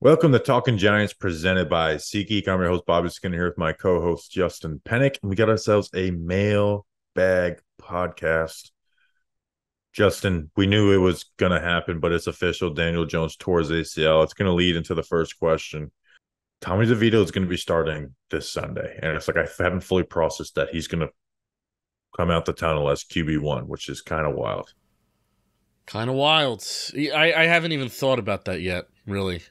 Welcome to Talking Giants presented by SeatGeek. I'm your host, Bobby Skinner, here with my co-host, Justin Pennick. And we got ourselves a Mailbag podcast. Justin, we knew it was going to happen, but it's official. Daniel Jones tore his ACL. It's going to lead into the first question. Tommy DeVito is going to be starting this Sunday. And it's like I haven't fully processed that he's going to come out the tunnel as QB1, which is kind of wild. Kind of wild. I haven't even thought about that yet, really.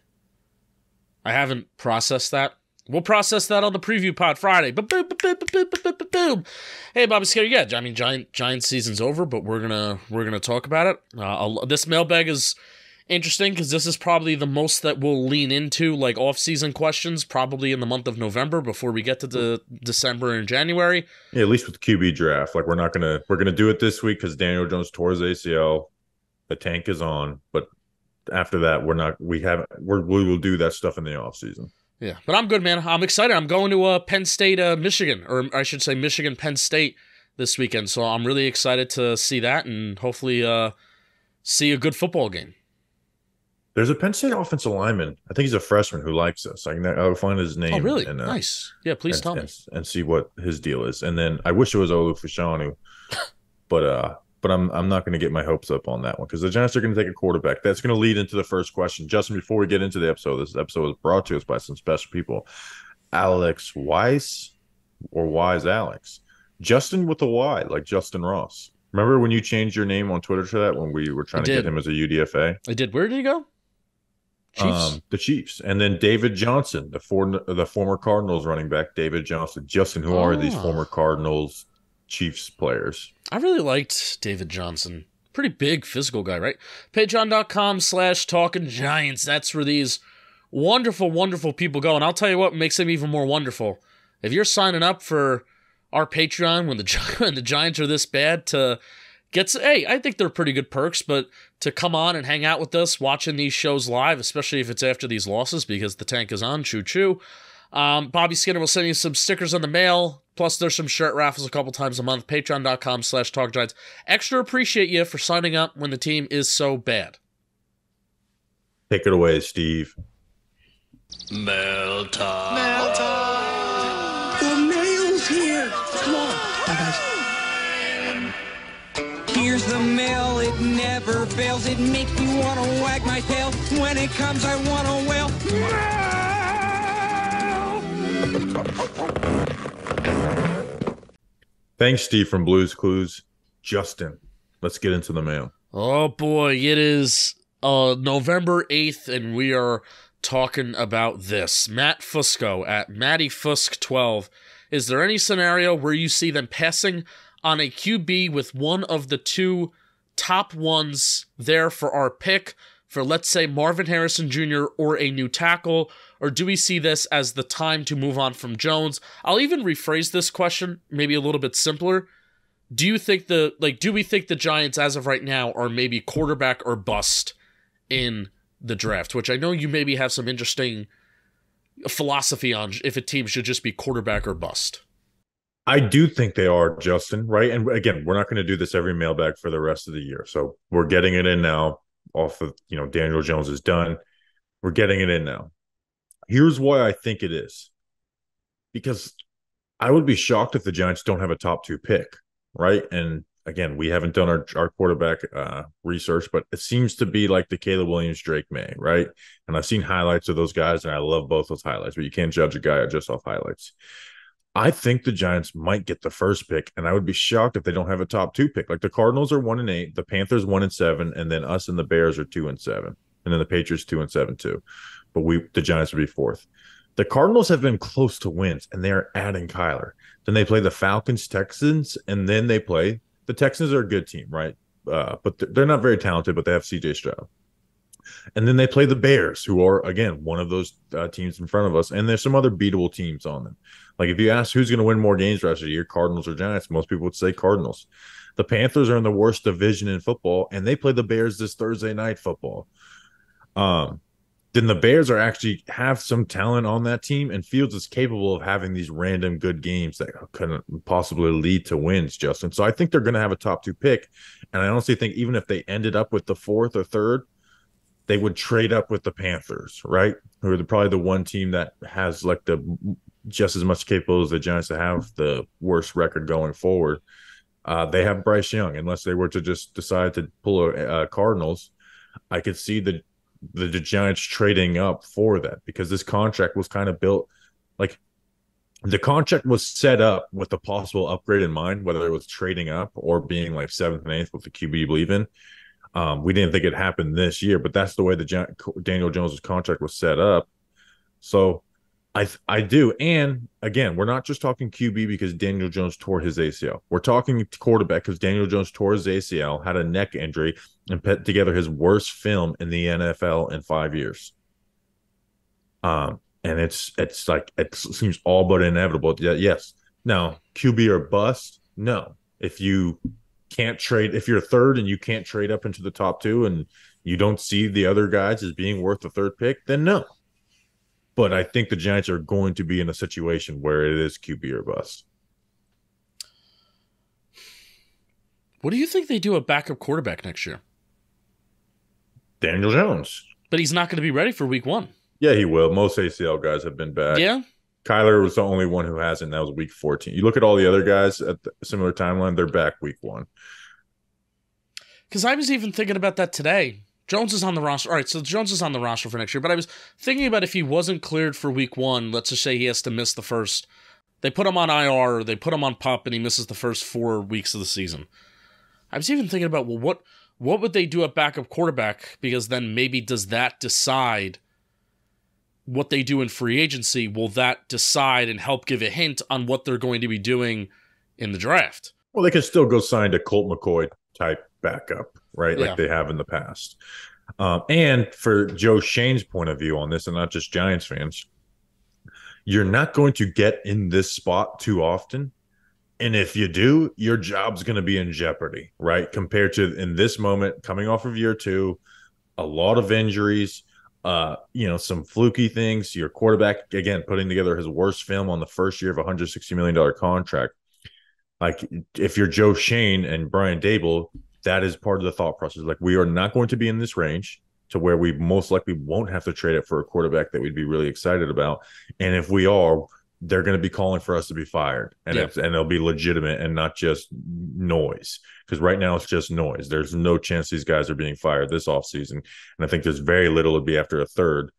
I haven't processed that. We'll process that on the preview pod Friday. Boom. Hey, Bobby Scary. Yeah, I mean, Giant season's over, but we're gonna talk about it. This mailbag is interesting because this is probably the most that we'll lean into, like off-season questions, probably in the month of November before we get to the December and January. Yeah, at least with the QB draft. Like we're gonna do it this week because Daniel Jones tore his ACL. The tank is on, but after that, we will do that stuff in the offseason. Yeah, but I'm good, man. I'm excited. I'm going to Penn State, Michigan, or I should say Michigan, Penn State this weekend. So I'm really excited to see that and hopefully see a good football game. There's a Penn State offensive lineman. I think he's a freshman who likes us. I'll find his name. Oh, really? And, nice. Yeah, please tell me. And see what his deal is. And then I wish it was Olu Fashanu, but I'm not going to get my hopes up on that one because the Giants are going to take a quarterback. That's going to lead into the first question. Justin, before we get into the episode, this episode was brought to us by some special people. Alex Weiss or Wise Alex. Justin with a Y, like Justin Ross. Remember when you changed your name on Twitter to that when we were trying to get him as a UDFA? I did. Where did he go? Chiefs. The Chiefs. And then David Johnson, the former Cardinals running back, David Johnson. Justin, who are these former Cardinals Chiefs players? I really liked David Johnson. Pretty big physical guy, right? Patreon.com/TalkingGiants. That's where these wonderful, wonderful people go. And I'll tell you what makes them even more wonderful. If you're signing up for our Patreon when the Giants are this bad to get... Hey, I think they're pretty good perks, but to come on and hang out with us watching these shows live, especially if it's after these losses because the tank is on, choo-choo. Bobby Skinner will send you some stickers on the mail. Plus, there's some shirt raffles a couple times a month. Patreon.com/TalkGiants. Extra appreciate you for signing up when the team is so bad. Take it away, Steve. Mail time. Mail time. The mail's here. Come on. Bye, guys. Here's the mail. It never fails. It makes me want to wag my tail. When it comes, I want to wail. Thanks, Steve from Blues Clues. Justin, let's get into the mail. Oh boy, it is November 8th, and we are talking about this. Matt Fusco at MattyFusk12. Is there any scenario where you see them passing on a QB with one of the two top ones there for our pick for, let's say, Marvin Harrison Jr. or a new tackle? Or do we see this as the time to move on from Jones? I'll even rephrase this question, maybe a little bit simpler. Do we think the Giants as of right now are maybe quarterback or bust in the draft? Which I know you maybe have some interesting philosophy on if a team should just be quarterback or bust. I do think they are, Justin, right? And again, we're not going to do this every mailbag for the rest of the year. So we're getting it in now off of, Daniel Jones is done. We're getting it in now. Here's why I think it is. Because I would be shocked if the Giants don't have a top 2 pick, right? And again, we haven't done our quarterback research, but it seems to be like the Caleb Williams, Drake May, right? And I've seen highlights of those guys, and I love both those highlights, but you can't judge a guy just off highlights. I think the Giants might get the first pick, and I would be shocked if they don't have a top 2 pick. Like the Cardinals are 1-8, the Panthers 1-7, and then us and the Bears are 2-7, and then the Patriots 2-7 too. But the Giants would be 4th. The Cardinals have been close to wins, and they are adding Kyler. Then they play the Falcons, Texans, and then they play the Texans are a good team, right? But they're not very talented, but they have C.J. Stroud. And then they play the Bears, who are, again, one of those teams in front of us. And there's some other beatable teams on them. Like if you ask who's going to win more games the rest of the year, Cardinals or Giants, most people would say Cardinals. The Panthers are in the worst division in football, and they play the Bears this Thursday night football. Then the Bears actually have some talent on that team, and Fields is capable of having these random good games that could possibly lead to wins, Justin. So I think they're going to have a top 2 pick, and I honestly think even if they ended up with the 4th or 3rd, they would trade up with the Panthers, right? Who are probably the one team that has like the just as much capable as the Giants to have the worst record going forward. They have Bryce Young. Unless they were to just decide to pull a Cardinals, I could see the Giants trading up for that, because this contract was kind of built like the contract was set up with a possible upgrade in mind, whether it was trading up or being like seventh and eighth with the QB you believe in. We didn't think it happened this year, but that's the way the Daniel Jones's contract was set up. So I do. And again, we're not just talking QB because Daniel Jones tore his ACL. We're talking quarterback because Daniel Jones tore his ACL, had a neck injury, and put together his worst film in the NFL in 5 years. And it's like it seems all but inevitable. Yes. Now, QB or bust? No. If you can't trade, if you're third and you can't trade up into the top two and you don't see the other guys as being worth the third pick, then no. But I think the Giants are going to be in a situation where it is QB or bust. What do you think they do at backup quarterback next year? Daniel Jones. But he's not going to be ready for week 1. Yeah, he will. Most ACL guys have been back. Yeah. Kyler was the only one who hasn't. That was week 14. You look at all the other guys at the similar timeline, they're back week 1. Because I was even thinking about that today. Jones is on the roster. All right, so Jones is on the roster for next year. But I was thinking about if he wasn't cleared for week 1, let's just say he has to miss the first. They put him on IR, or they put him on PUP, and he misses the first 4 weeks of the season. I was even thinking about, well, what would they do at backup quarterback? Because then maybe does that decide what they do in free agency? Will that decide and help give a hint on what they're going to be doing in the draft? Well, they can still go sign a Colt McCoy type backup, right? Yeah. Like they have in the past. And for Joe Shane's point of view on this, and not just Giants fans, you're not going to get in this spot too often. And if you do, your job's going to be in jeopardy, right? Compared to in this moment, coming off of year 2, a lot of injuries, some fluky things. Your quarterback, again, putting together his worst film on the first year of a $160 million contract. Like, if you're Joe Shane and Brian Dable, that is part of the thought process. Like, we are not going to be in this range to where we most likely won't have to trade it for a quarterback that we'd be really excited about. And if we are, they're going to be calling for us to be fired. And it'll be legitimate and not just noise. Because right now it's just noise. There's no chance these guys are being fired this offseason. And I think there's very little to be after a third.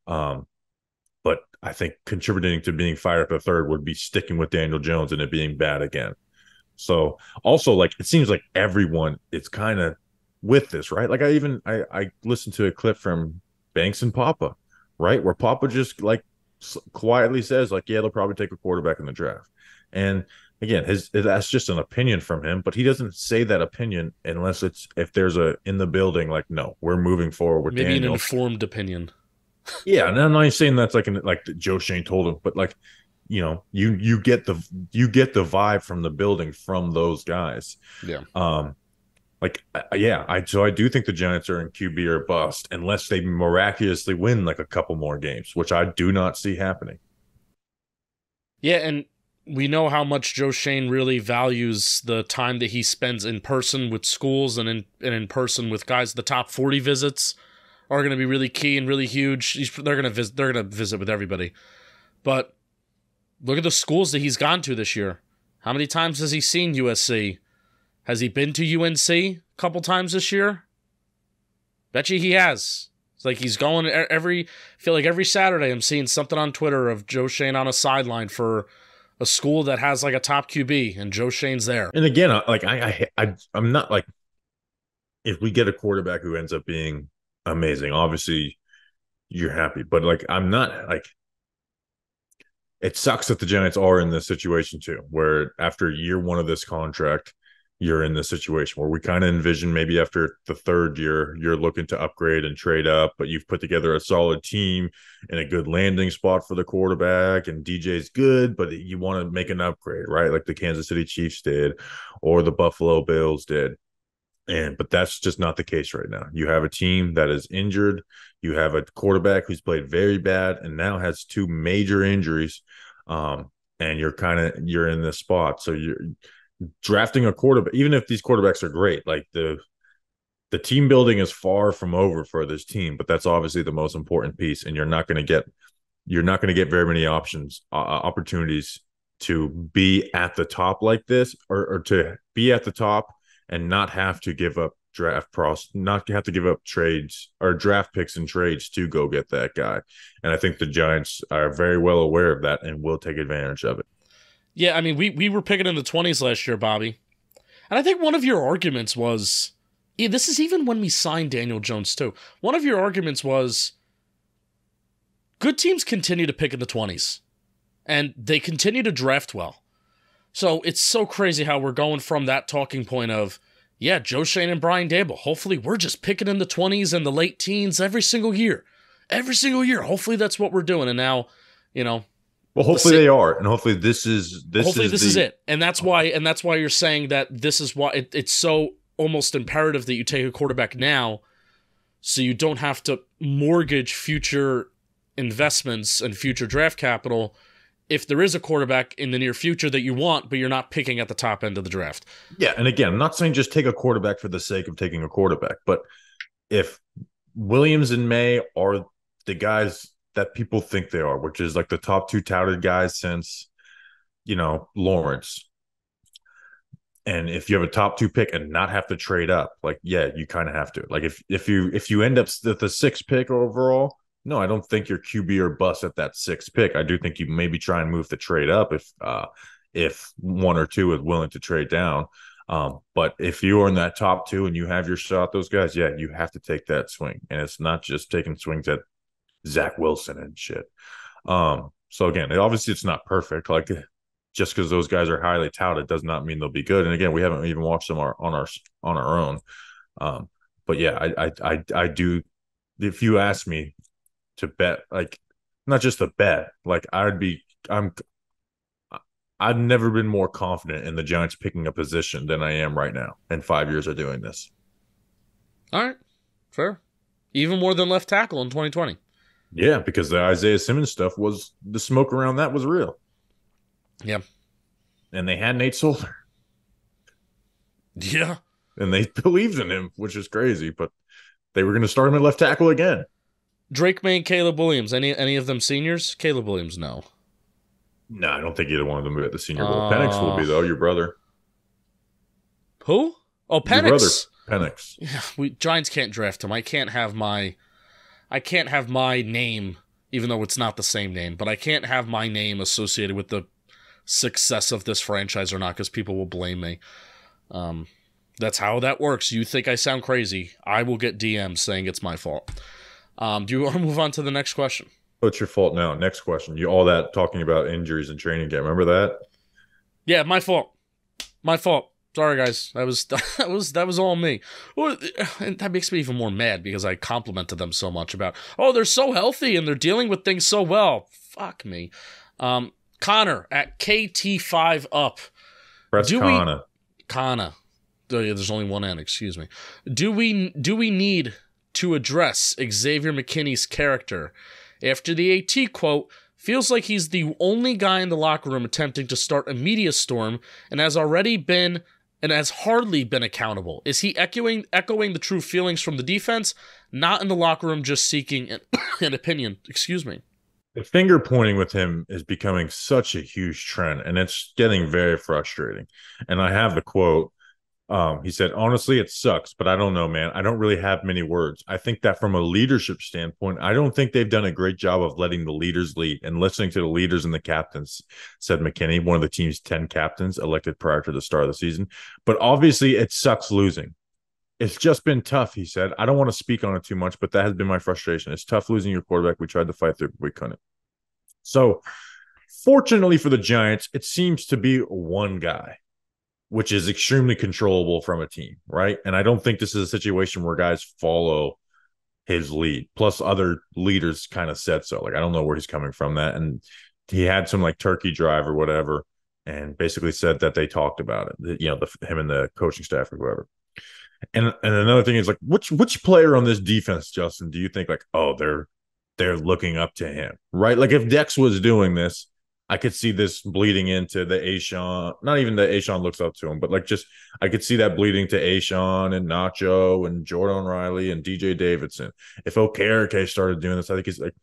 But I think contributing to being fired at the third would be sticking with Daniel Jones and it being bad again. So also, like, it seems like everyone is kind of with this, right? Like I listened to a clip from Banks and Papa, right? Where Papa just like quietly says, like, yeah, they'll probably take a quarterback in the draft. And again, that's just an opinion from him, but he doesn't say that opinion unless it's if there's a in the building, like, no, we're moving forward with maybe Daniel. An informed opinion. Yeah, and I'm not saying that's like Joe Shane told him, but like, you get the vibe from the building from those guys. Yeah. So I do think the Giants are in QB or bust unless they miraculously win like a couple more games, which I do not see happening. Yeah, and we know how much Joe Shane really values the time that he spends in person with schools and in person with guys. The top 40 visits are going to be really key and really huge. They're going to visit with everybody. But look at the schools that he's gone to this year. How many times has he seen USC? Has he been to UNC a couple times this year? Bet you he has. It's like he's going I feel like every Saturday I'm seeing something on Twitter of Joe Shane on a sideline for a school that has like a top QB and Joe Shane's there. And again, I'm not like, if we get a quarterback who ends up being amazing, obviously you're happy, but like, I'm not like, it sucks that the Giants are in this situation too, where after year 1 of this contract, you're in this situation where we kind of envision maybe after the third year, you're looking to upgrade and trade up, but you've put together a solid team and a good landing spot for the quarterback, and DJ's good, but you want to make an upgrade, right? Like the Kansas City Chiefs did, or the Buffalo Bills did. But that's just not the case right now. You have a team that is injured. You have a quarterback who's played very bad and now has 2 major injuries. And you're in this spot. So you're drafting a quarterback, even if these quarterbacks are great, like The team building is far from over for this team, but that's obviously the most important piece. And you're not going to get very many opportunities to be at the top like this, or to be at the top and not have to give up not have to give up trades or draft picks and trades to go get that guy. And I think the Giants are very well aware of that and will take advantage of it. Yeah, I mean, we were picking in the 20s last year, Bobby. And I think one of your arguments was, this is even when we signed Daniel Jones too. One of your arguments was, good teams continue to pick in the 20s. And they continue to draft well. So it's so crazy how we're going from that talking point of, yeah, Joe Schoen and Brian Daboll, hopefully we're just picking in the 20s and the late teens every single year. Every single year. Hopefully that's what we're doing. And now, well, hopefully they are, and hopefully this is it. And that's why you're saying that this is why it's so almost imperative that you take a quarterback now, so you don't have to mortgage future investments and future draft capital if there is a quarterback in the near future that you want, but you're not picking at the top end of the draft. Yeah, and again, I'm not saying just take a quarterback for the sake of taking a quarterback, but if Williams and May are the guys that people think they are, which is like the top two touted guys since, Lawrence. And if you have a top two pick and not have to trade up, like, yeah, you kind of have to. Like if you end up at the sixth pick overall, no, I don't think you're QB or bust at that sixth pick. I do think you maybe try and move the trade up if one or two is willing to trade down. But if you are in that top two and you have your shot, those guys, yeah, you have to take that swing. And it's not just taking swings at Zach Wilson and shit. So again, obviously it's not perfect. Like, just because those guys are highly touted does not mean they'll be good. And again, we haven't even watched them on our own. But yeah, I do. If you ask me to bet, like, not just a bet, like I've never been more confident in the Giants picking a position than I am right now. In 5 years of doing this. All right, fair. Even more than left tackle in 2020. Yeah, because the Isaiah Simmons stuff was, the smoke around that was real. Yeah. And they had Nate Solder. Yeah. And they believed in him, which is crazy, but they were going to start him at left tackle again. Drake May and Caleb Williams, any of them seniors? Caleb Williams, no. No, I don't think either one of them will be at the Senior Bowl. Penix will be, though, your brother. Who? Oh, Penix. Your brother, Penix. Yeah, Giants can't draft him. I can't have my name, even though it's not the same name, but I can't have my name associated with the success of this franchise or not, because people will blame me. That's how that works. You think I sound crazy, I will get DMs saying it's my fault. Do you want to move on to the next question? Oh, it's your fault now. Next question. You all that talking about injuries and training camp. Remember that? Yeah, my fault. My fault. Sorry, guys. That was all me. And that makes me even more mad because I complimented them so much about, they're so healthy and they're dealing with things so well. Fuck me. Connor at KT5up. Press Connor. Connor. Oh, yeah, there's only one N. Excuse me. Do we need to address Xavier McKinney's character? After the AT quote, feels like he's the only guy in the locker room attempting to start a media storm and has hardly been accountable. Is he echoing the true feelings from the defense, not in the locker room just seeking an opinion? Excuse me. The finger pointing with him is becoming such a huge trend, and it's getting very frustrating. And I have the quote. He said, honestly, it sucks, but I don't know, man. I don't really have many words. I think that from a leadership standpoint, I don't think they've done a great job of letting the leaders lead and listening to the leaders and the captains, said McKinney, one of the team's 10 captains elected prior to the start of the season. But obviously, it sucks losing. It's just been tough, he said. I don't want to speak on it too much, but that has been my frustration. It's tough losing your quarterback. We tried to fight through, but we couldn't. So, fortunately for the Giants, it seems to be one guy, which is extremely controllable from a team, right? And I don't think this is a situation where guys follow his lead. Plus, other leaders kind of said so. Like, I don't know where he's coming from that. And he had some like turkey drive or whatever, and basically said that they talked about it. Him and the coaching staff or whoever. And another thing is like, which player on this defense, Justin, do you think like, they're looking up to him, right? Like if Dex was doing this, I could see this bleeding into the Ashawn, not even the Ashawn looks up to him, but like just I could see that bleeding to Ashawn and Nacho and Jordan Riley and DJ Davidson. If Okereke started doing this, I think he's like,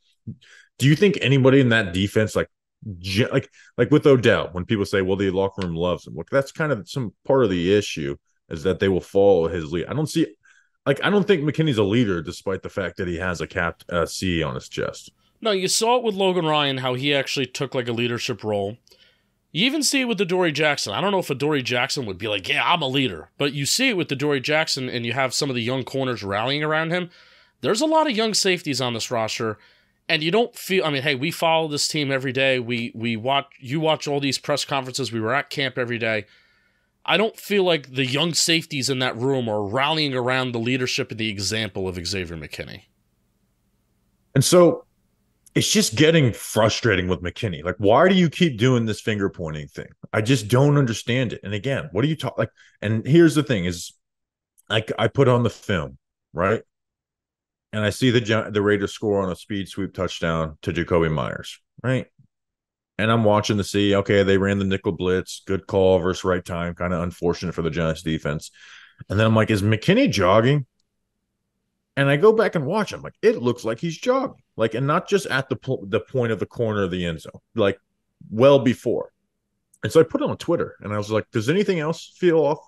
do you think anybody in that defense like with Odell, when people say, well, the locker room loves him, look, that's kind of some part of the issue is that they will follow his lead. I don't think McKinney's a leader despite the fact that he has a C on his chest. No, you saw it with Logan Ryan, how he actually took like a leadership role. You even see it with Adoree Jackson. I don't know if Adoree Jackson would be like, yeah, I'm a leader. But you see it with Adoree Jackson, and you have some of the young corners rallying around him. There's a lot of young safeties on this roster, and you don't feel, I mean, hey, we follow this team every day. You watch all these press conferences. We were at camp every day. I don't feel like the young safeties in that room are rallying around the leadership and the example of Xavier McKinney. And so it's just getting frustrating with McKinney. Like, why do you keep doing this finger pointing thing? I just don't understand it. And again, what do you talk like? And here's the thing is, like, I put on the film, right? And I see the Raiders score on a speed sweep touchdown to Jacoby Myers, right? And I'm watching to see, okay, they ran the nickel blitz, good call versus right time, kind of unfortunate for the Giants defense. And then I'm like, is McKinney jogging? And I go back and watch him. Like, it looks like he's jogging. Like, and not just at the point of the corner of the end zone, like well before. And so I put it on Twitter, and I was like, does anything else feel off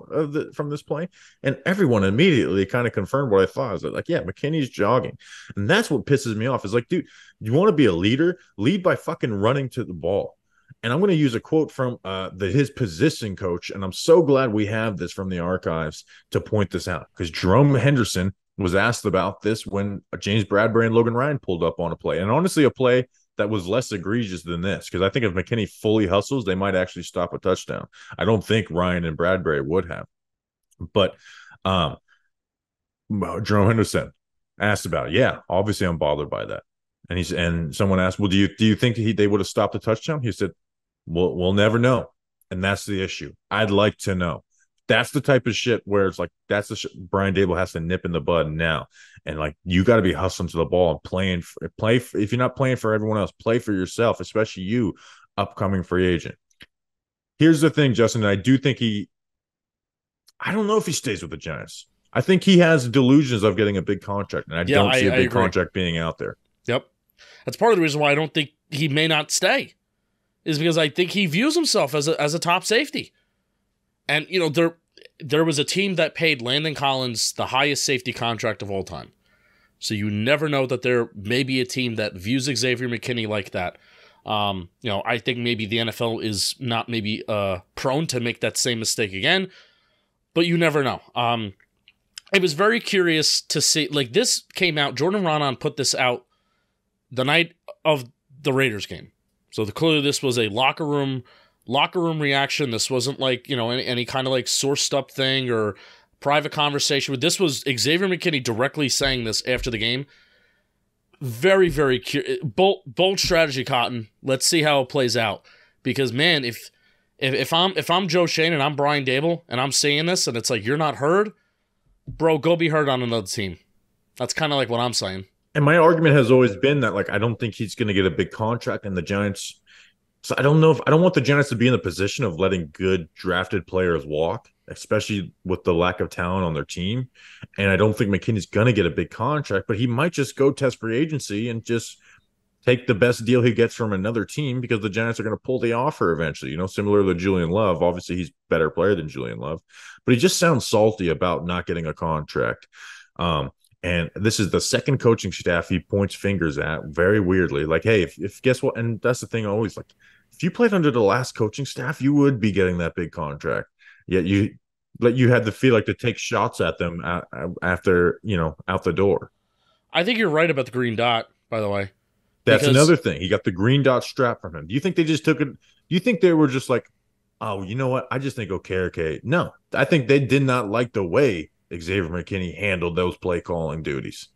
from this play? And everyone immediately kind of confirmed what I thought. I was like, yeah, McKinney's jogging. And that's what pisses me off is like, dude, you want to be a leader? Lead by fucking running to the ball. And I'm going to use a quote from his position coach, and I'm so glad we have this from the archives to point this out, because Jerome Henderson was asked about this when James Bradbury and Logan Ryan pulled up on a play. And honestly, a play that was less egregious than this, because I think if McKinney fully hustles, they might actually stop a touchdown. I don't think Ryan and Bradbury would have. But Jerome Henderson asked about it. Yeah, obviously I'm bothered by that. And someone asked, well, do you think they would have stopped the touchdown? He said, we'll never know. And that's the issue. I'd like to know. That's the type of shit where it's like, that's the shit Brian Daboll has to nip in the bud now. And like, you got to be hustling to the ball and play. If you're not playing for everyone else, play for yourself, especially you, upcoming free agent. Here's the thing, Justin. I do think I don't know if he stays with the Giants. I think he has delusions of getting a big contract, and I don't see a big contract being out there. Yep. That's part of the reason why I don't think he may not stay, is because I think he views himself as a top safety. And, you know, there was a team that paid Landon Collins the highest safety contract of all time. So you never know that there may be a team that views Xavier McKinney like that. You know, I think maybe the NFL is not maybe prone to make that same mistake again, but you never know. I was very curious to see, like, this came out, Jordan Ronan put this out the night of the Raiders game. So clearly this was a locker room reaction. This wasn't like, you know, any kind of like sourced up thing or private conversation. This was Xavier McKinney directly saying this after the game. Very, very bold strategy, Cotton. Let's see how it plays out. Because man, if I'm Joe Schoen and I'm Brian Daboll and I'm saying this and it's like you're not heard, bro, go be heard on another team. That's kind of like what I'm saying. And my argument has always been that, like, I don't think he's going to get a big contract, and the Giants. So I don't want the Giants to be in the position of letting good drafted players walk, especially with the lack of talent on their team. And I don't think McKinney's going to get a big contract, but he might just go test free agency and just take the best deal he gets from another team, because the Giants are going to pull the offer eventually, you know, similar to Julian Love. Obviously, he's a better player than Julian Love, but he just sounds salty about not getting a contract. And this is the second coaching staff he points fingers at very weirdly. Like, hey, if guess what? And that's the thing always, like, if you played under the last coaching staff, you would be getting that big contract. Yet you had to feel like to take shots at them after, you know, out the door. I think you're right about the green dot, by the way. That's another thing. He got the green dot strap from him. Do you think they just took it? Do you think they were just like, oh, you know what? I just think Okereke. No, I think they did not like the way Xavier McKinney handled those play calling duties.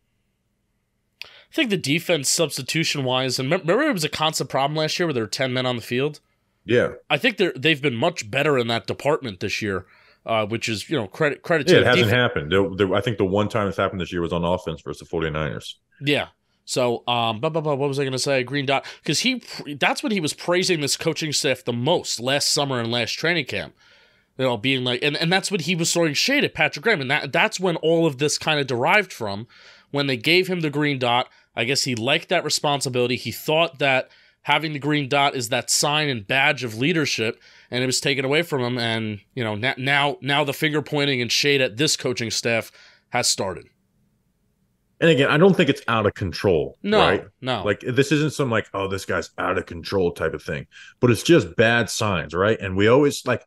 I think the defense substitution-wise, and remember it was a constant problem last year where there were 10 men on the field? Yeah. I think they've been much better in that department this year, which is, you know, credit to it hasn't happened. I think the one time it's happened this year was on offense versus the 49ers. Yeah. So, what was I going to say? Green dot, because that's what he was praising this coaching staff the most last summer and last training camp. Being like, and that's what he was throwing shade at Patrick Graham, and that's when all of this kind of derived from. When they gave him the green dot, I guess he liked that responsibility. He thought that having the green dot is that sign and badge of leadership, and it was taken away from him. And now the finger pointing and shade at this coaching staff has started. And again, I don't think it's out of control. No, right? no. Like, this isn't some like, oh, this guy's out of control type of thing. But it's just bad signs, right? And we always, like,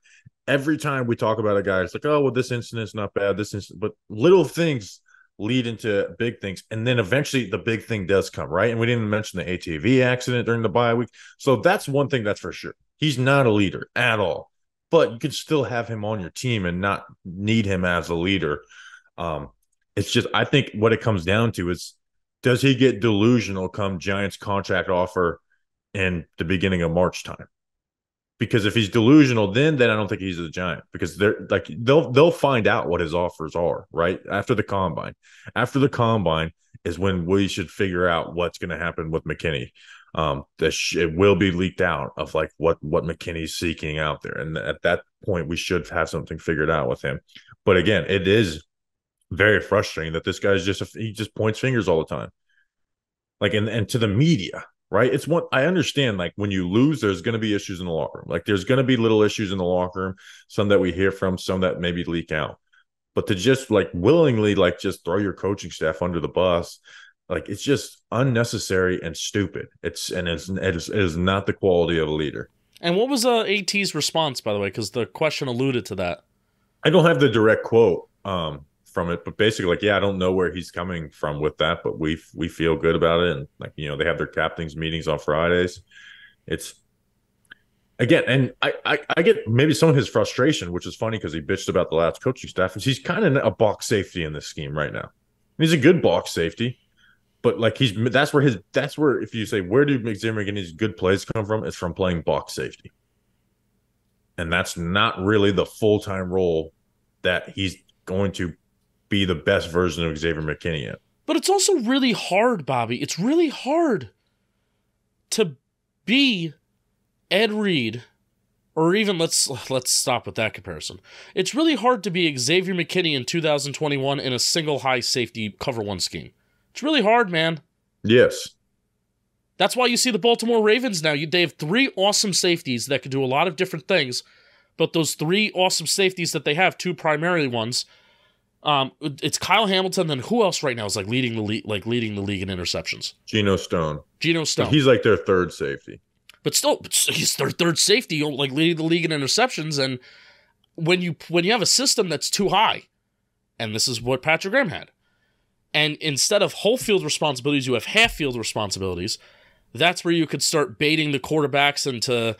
every time we talk about a guy, it's like, oh, well, this incident's not bad. But little things lead into big things. And then eventually the big thing does come, right? And we didn't mention the ATV accident during the bye week. So that's one thing that's for sure. He's not a leader at all. But you can still have him on your team and not need him as a leader. It's just, I think what it comes down to is, does he get delusional come Giants contract offer in the beginning of March time? Because if he's delusional, then I don't think he's a Giant, because they'll find out what his offers are, right? After the combine. After the combine is when we should figure out what's going to happen with McKinney. It will be leaked out of like what McKinney's seeking out there. And at that point, we should have something figured out with him. But again, it is very frustrating that this guy's he just points fingers all the time. Like, and to the media, right? It's one, I understand, like, when you lose, there's going to be issues in the locker room. Like, there's going to be little issues in the locker room, some that we hear from, some that maybe leak out. But to just like willingly, like, just throw your coaching staff under the bus, like, it's just unnecessary and stupid. It is not the quality of a leader. And what was AT's response, by the way? Because the question alluded to that. I don't have the direct quote from it, but basically, like, yeah, I don't know where he's coming from with that, but we feel good about it. And like, they have their captains meetings on Fridays. It's, again, and I get maybe some of his frustration, which is funny because he bitched about the last coaching staff, is he's kind of a box safety in this scheme right now. He's a good box safety, but like, that's where if you say, where do Xavier McKinney's good plays come from? It's from playing box safety. And that's not really the full-time role that he's going to be the best version of Xavier McKinney in. But it's also really hard, Bobby. It's really hard to be Ed Reed, or even let's stop with that comparison. It's really hard to be Xavier McKinney in 2021 in a single high safety cover one scheme. It's really hard, man. Yes. That's why you see the Baltimore Ravens now. They have 3 awesome safeties that can do a lot of different things, but those 3 awesome safeties that they have, 2 primary ones, it's Kyle Hamilton. Then who else right now is leading the league in interceptions? Geno Stone. He's like their third safety, but still, he's their third safety, leading the league in interceptions. And when you have a system that's too high, and this is what Patrick Graham had, and instead of whole field responsibilities, you have half field responsibilities. That's where you could start baiting the quarterbacks into,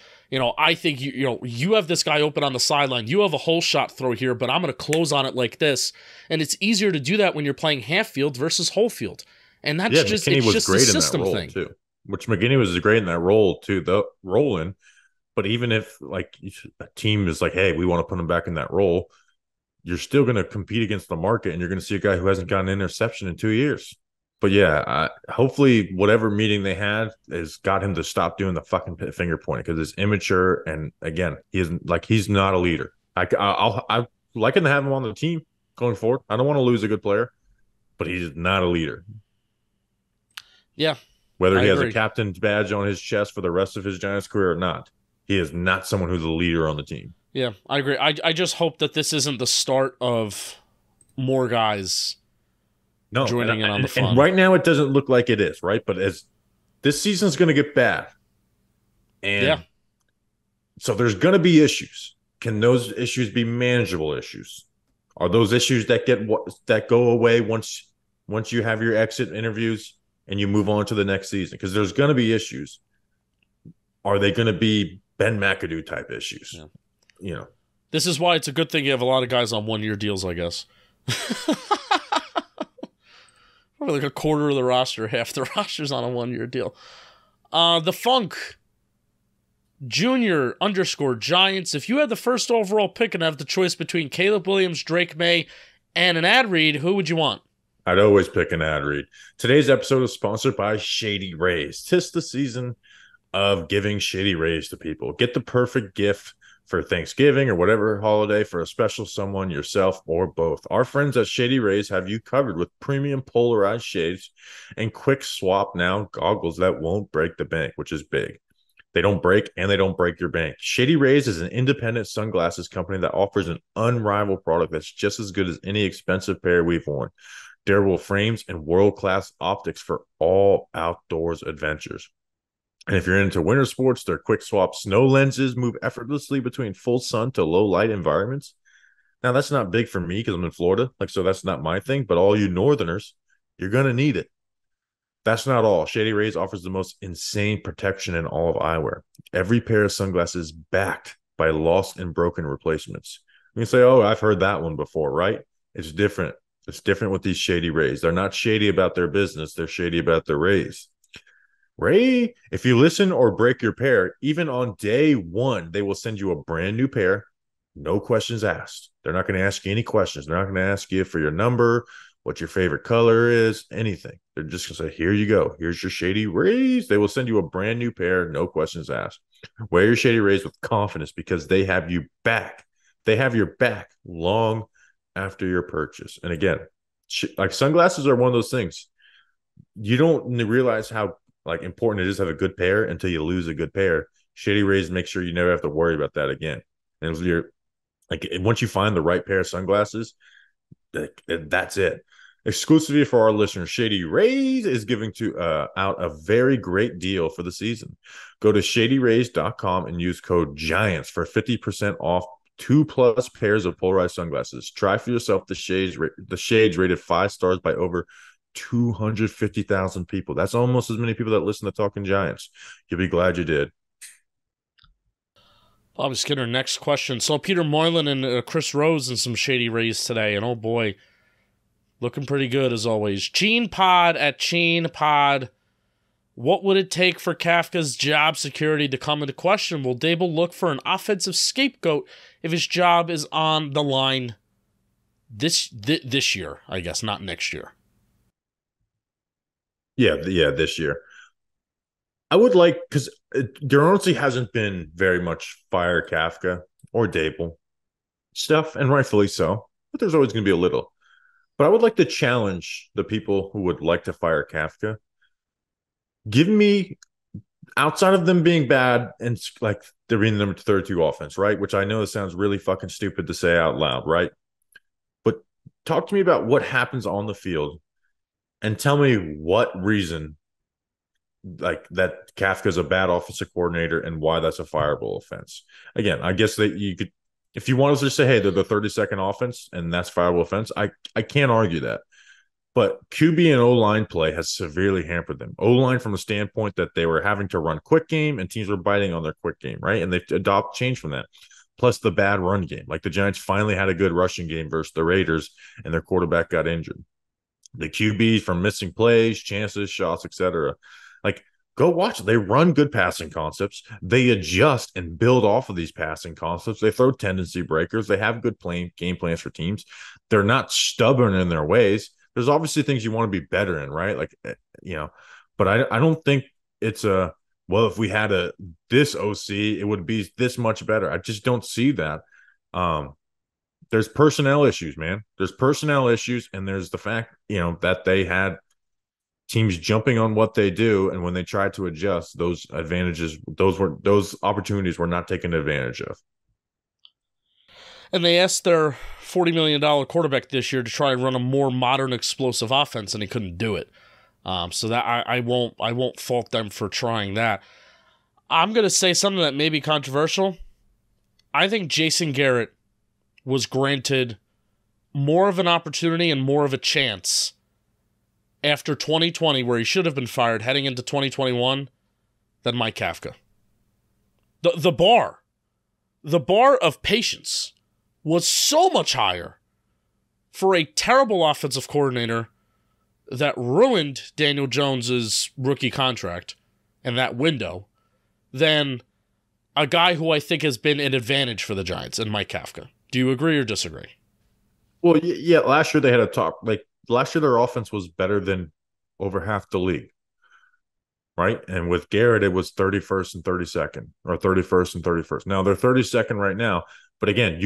I think you have this guy open on the sideline. You have a whole shot throw here, but I'm going to close on it like this. And it's easier to do that when you're playing half field versus whole field. And that's McKinney was great in that role thing. Too. Which McKinney was great in that role too, the rolling. But even if like a team is like, hey, we want to put him back in that role, you're still going to compete against the market, and you're going to see a guy who hasn't gotten an interception in 2 years. But yeah, hopefully whatever meeting they had has got him to stop doing the fucking finger pointing, because it's immature. And again, he's not a leader. I like him to have him on the team going forward. I don't want to lose a good player, but he's not a leader. Yeah. Whether he has a captain's badge on his chest for the rest of his Giants career or not, he is not someone who's a leader on the team. Yeah, I agree. I just hope that this isn't the start of more guys joining in on the fun. And right now it doesn't look like it is, right? But as this season's going to get bad. And so there's going to be issues. Can those issues be manageable issues? Are those issues that go away once you have your exit interviews and you move on to the next season? Because there's going to be issues. Are they going to be Ben McAdoo type issues? Yeah. This is why it's a good thing you have a lot of guys on 1-year deals, I guess. Probably like a quarter of the roster, half the roster's on a 1-year deal. The Funk Junior _Giants. If you had the first overall pick and have the choice between Caleb Williams, Drake May, and an ad read, who would you want? I'd always pick an ad read. Today's episode is sponsored by Shady Rays. 'Tis the season of giving Shady Rays to people. Get the perfect gift for Thanksgiving or whatever holiday for a special someone, yourself, or both. Our friends at Shady Rays have you covered with premium polarized shades and quick swap now goggles that won't break the bank, which is big. They don't break and they don't break your bank. Shady Rays is an independent sunglasses company that offers an unrivaled product that's just as good as any expensive pair we've worn. Durable frames and world-class optics for all outdoors adventures. And if you're into winter sports, their quick swap snow lenses move effortlessly between full sun to low light environments. Now, that's not big for me because I'm in Florida. So that's not my thing. But all you northerners, you're going to need it. That's not all. Shady Rays offers the most insane protection in all of eyewear. Every pair of sunglasses is backed by lost and broken replacements. You can say, oh, I've heard that one before, right? It's different. It's different with these Shady Rays. They're not shady about their business. They're shady about their rays. Ray, if you listen or break your pair, even on day one, they will send you a brand new pair. No questions asked. They're not going to ask you any questions. They're not going to ask you for your number, what your favorite color is, anything. They're just going to say, here you go. Here's your Shady Rays. They will send you a brand new pair. No questions asked. Wear your Shady Rays with confidence because they have you back. They have your back long after your purchase. And again, like sunglasses are one of those things. You don't realize how important it is to have a good pair until you lose a good pair. Shady Rays make sure you never have to worry about that again. And you're once you find the right pair of sunglasses, that's it. Exclusively for our listeners, Shady Rays is giving out a very great deal for the season. Go to shadyrays.com and use code GIANTS for 50% off 2+ pairs of polarized sunglasses. Try for yourself the shades rated 5 stars by over 250,000 people. That's almost as many people that listen to Talking Giants. You'll be glad you did. Bobby Skinner, next question. So Peter Moylan and Chris Rose in some Shady Rays today, and oh boy, looking pretty good as always. Gene Pod at Gene Pod. What would it take for Kafka's job security to come into question? Will Dable look for an offensive scapegoat if his job is on the line this year? I guess, not next year. Yeah, this year. I would like, because there honestly hasn't been very much fire Kafka or Dable stuff, and rightfully so, but there's always going to be a little. But I would like to challenge the people who would like to fire Kafka. Give me, outside of them being bad and like they're being the number 32 offense, right? Which I know sounds really fucking stupid to say out loud, right? But talk to me about what happens on the field and tell me what reason like that Kafka's a bad offensive coordinator and why that's a fireable offense. Again, I guess that you could, if you want to just say, hey, they're the 32nd offense and that's fireable offense, I can't argue that. But QB and O-line play has severely hampered them. O-line from the standpoint that they were having to run quick game and teams were biting on their quick game, right? And they've changed from that. Plus the bad run game. Like the Giants finally had a good rushing game versus the Raiders and their quarterback got injured. The QBs from missing plays, chances, shots, etc. Like, go watch it. They run good passing concepts. They adjust and build off of these passing concepts. They throw tendency breakers. They have good game plans for teams. They're not stubborn in their ways. There's obviously things you want to be better in, right? Like, but I don't think it's if we had this OC, it would be this much better. I just don't see that. There's personnel issues, man. There's personnel issues, and there's the fact, that they had teams jumping on what they do, and when they tried to adjust, those opportunities were not taken advantage of. And they asked their $40 million quarterback this year to try and run a more modern, explosive offense, and he couldn't do it. So that I won't fault them for trying that. I'm going to say something that may be controversial. I think Jason Garrett was granted more of an opportunity and more of a chance after 2020, where he should have been fired heading into 2021, than Mike Kafka. The bar of patience was so much higher for a terrible offensive coordinator that ruined Daniel Jones's rookie contract and that window than a guy who I think has been an advantage for the Giants and Mike Kafka. Do you agree or disagree? Well, yeah, last year they had a top, like last year their offense was better than over half the league, right? And with Garrett, it was 31st and 32nd, or 31st and 31st. Now they're 32nd right now, but again,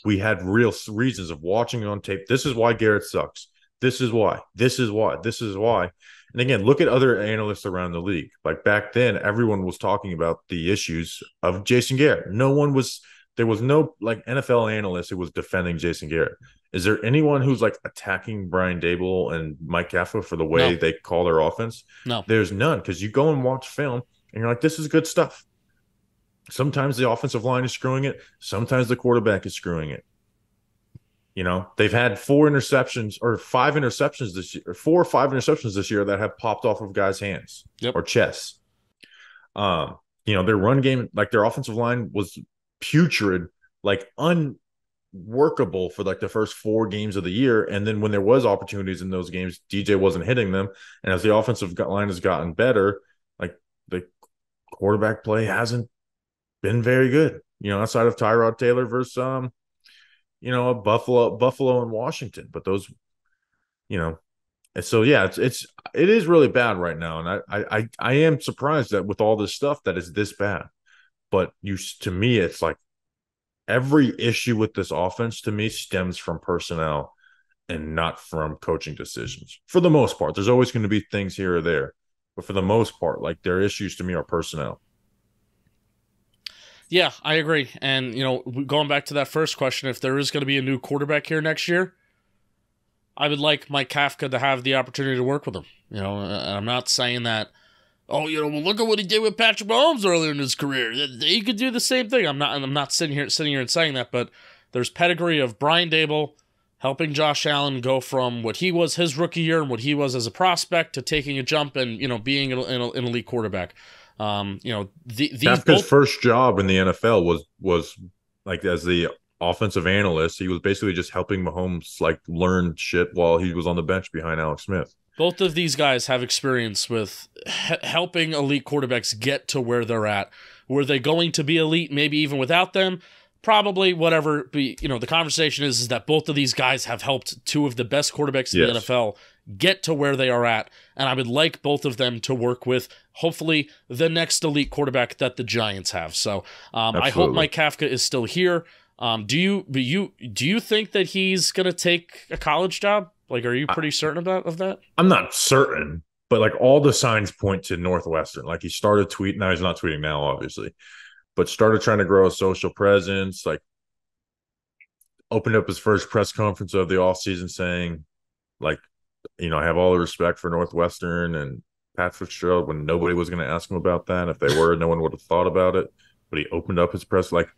we had real reasons of watching on tape. This is why Garrett sucks. This is why. This is why. This is why. And again, look at other analysts around the league. Like back then, everyone was talking about the issues of Jason Garrett. There was no like NFL analyst who was defending Jason Garrett. Is there anyone who's like attacking Brian Dable and Mike Kafka for the way they call their offense? No. There's none, because you go and watch film and you're like, this is good stuff. Sometimes the offensive line is screwing it. Sometimes the quarterback is screwing it. You know, they've had 4 interceptions or 5 interceptions this year, 4 or 5 interceptions this year that have popped off of guys' hands or chests. You know, their run game, like their offensive line was putrid, like unworkable for like the first 4 games of the year. And then when there was opportunities in those games, DJ wasn't hitting them. And as the offensive line has gotten better, like the quarterback play hasn't been very good, you know, outside of Tyrod Taylor versus you know, Buffalo and Washington. But those, you know, and so yeah, it is really bad right now. And I am surprised that with all this stuff that is this bad. But to me, it's like every issue with this offense to me stems from personnel and not from coaching decisions. For the most part, there's always going to be things here or there, but for the most part, like their issues to me are personnel. Yeah, I agree. And, you know, going back to that first question, if there is going to be a new quarterback here next year, I would like Mike Kafka to have the opportunity to work with him. You know, I'm not saying that, oh, you know, well, look at what he did with Patrick Mahomes earlier in his career. He could do the same thing. I'm not sitting here and saying that, but there's pedigree of Brian Dable helping Josh Allen go from what he was his rookie year and what he was as a prospect to taking a jump and, you know, being an elite quarterback. You know, Kafka's first job in the NFL was like as the offensive analyst. He was basically just helping Mahomes like learn shit while he was on the bench behind Alex Smith. Both of these guys have experience with helping elite quarterbacks get to where they're at. Were they going to be elite, maybe even without them? Probably, whatever. You know, the conversation is that both of these guys have helped 2 of the best quarterbacks in the NFL get to where they are at, and I would like both of them to work with, hopefully, the next elite quarterback that the Giants have. So I hope Mike Kafka is still here. Do you think that he's going to take a college job? Like, are you pretty certain of that? I'm not certain, but like all the signs point to Northwestern. Like he started tweeting. Now he's not tweeting now, obviously, but started trying to grow a social presence. Like opened up his first press conference of the offseason saying, like, you know, I have all the respect for Northwestern and Pat Fitzgerald when nobody was going to ask him about that. If they were, no one would have thought about it. But he opened up his press. Like,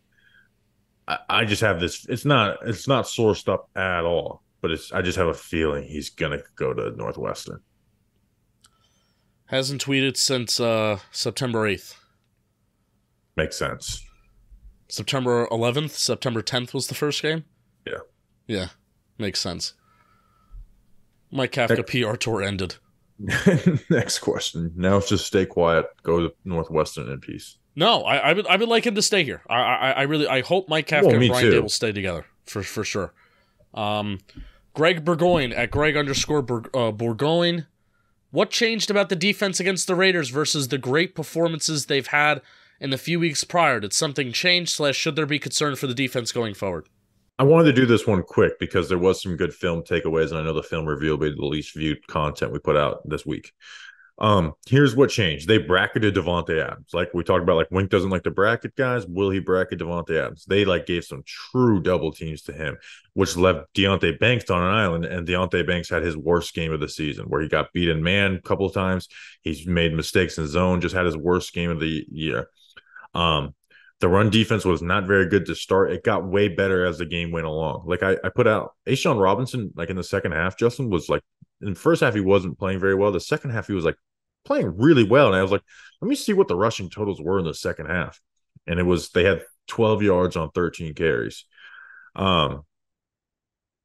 I just have this. It's not sourced up at all. But I just have a feeling he's going to go to Northwestern. Hasn't tweeted since September 8th. Makes sense. September 11th, September 10th was the first game? Yeah. Yeah, makes sense. Mike Kafka PR tour ended. Next question. Now it's just stay quiet. Go to Northwestern in peace. No, I would like him to stay here. I hope Mike Kafka and Brian Dable stay together for sure. Greg Burgoyne at Greg_Burgoyne. What changed about the defense against the Raiders versus the great performances they've had in the few weeks prior? Did something change / should there be concern for the defense going forward? I wanted to do this one quick because there was some good film takeaways, and I know the film review will be the least viewed content we put out this week. Here's what changed. They bracketed Devontae Adams. Like we talked about, like Wink doesn't like to bracket guys. Will he bracket Devontae Adams? They like gave some true double teams to him, which left Deonte Banks on an island. And Deonte Banks had his worst game of the season where he got beat in man a couple of times. He's made mistakes in zone, just had his worst game of the year. The run defense was not very good to start. It got way better as the game went along. Like I put out A'Shawn Robinson, like in the second half, Justin was like, in the first half, he wasn't playing very well. The second half, he was like playing really well. And I was like, let me see what the rushing totals were in the second half. And they had 12 yards on 13 carries. But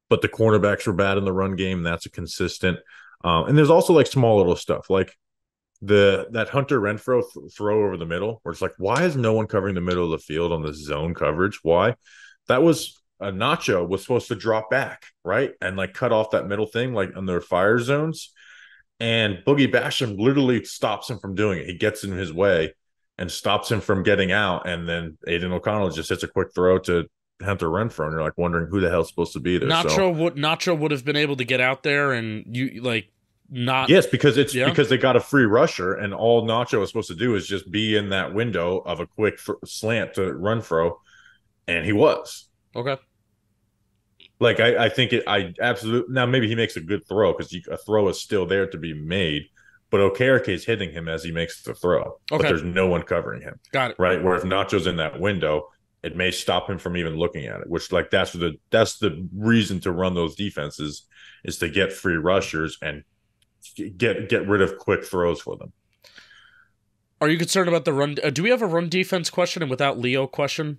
the cornerbacks were bad in the run game. That's a consistent. And there's also like small little stuff like that Hunter Renfrow throw over the middle where it's like, why is no one covering the middle of the field on this zone coverage? Why? That was Nacho was supposed to drop back, right? And like cut off that middle thing, like on their fire zones. And Boogie Basham literally stops him from doing it. He gets in his way and stops him from getting out. And then Aiden O'Connell just hits a quick throw to Hunter Renfrow. And you're like wondering who the hell's supposed to be there. Nacho would have been able to get out there and you like not. Yes, because because they got a free rusher, and all Nacho was supposed to do is just be in that window of a quick slant to Renfrow, and he was. Okay. Like I think I absolutely now maybe he makes a good throw because a throw is still there to be made, but Okereke is hitting him as he makes the throw. But there's no one covering him. Got it. Right. Where if Nacho's in that window, it may stop him from even looking at it. Which like that's the reason to run those defenses is to get free rushers and get rid of quick throws for them. Are you concerned about the run? Do we have a run defense question and without Leo question?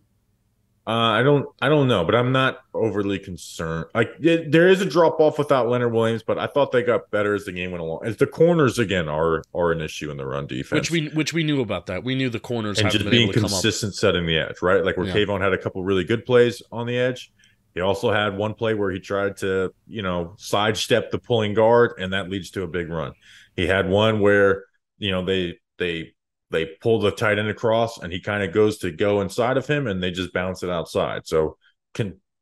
I don't know, but I'm not overly concerned. Like there is a drop off without Leonard Williams, but I thought they got better as the game went along. As the corners again are an issue in the run defense, which we knew about that. We knew the corners and haven't just been being able to consistent setting the edge, right? Like where Kayvon had a couple really good plays on the edge. He also had one play where he tried to sidestep the pulling guard, and that leads to a big run. He had one where they pull the tight end across and he kind of goes to go inside of him and they just bounce it outside. So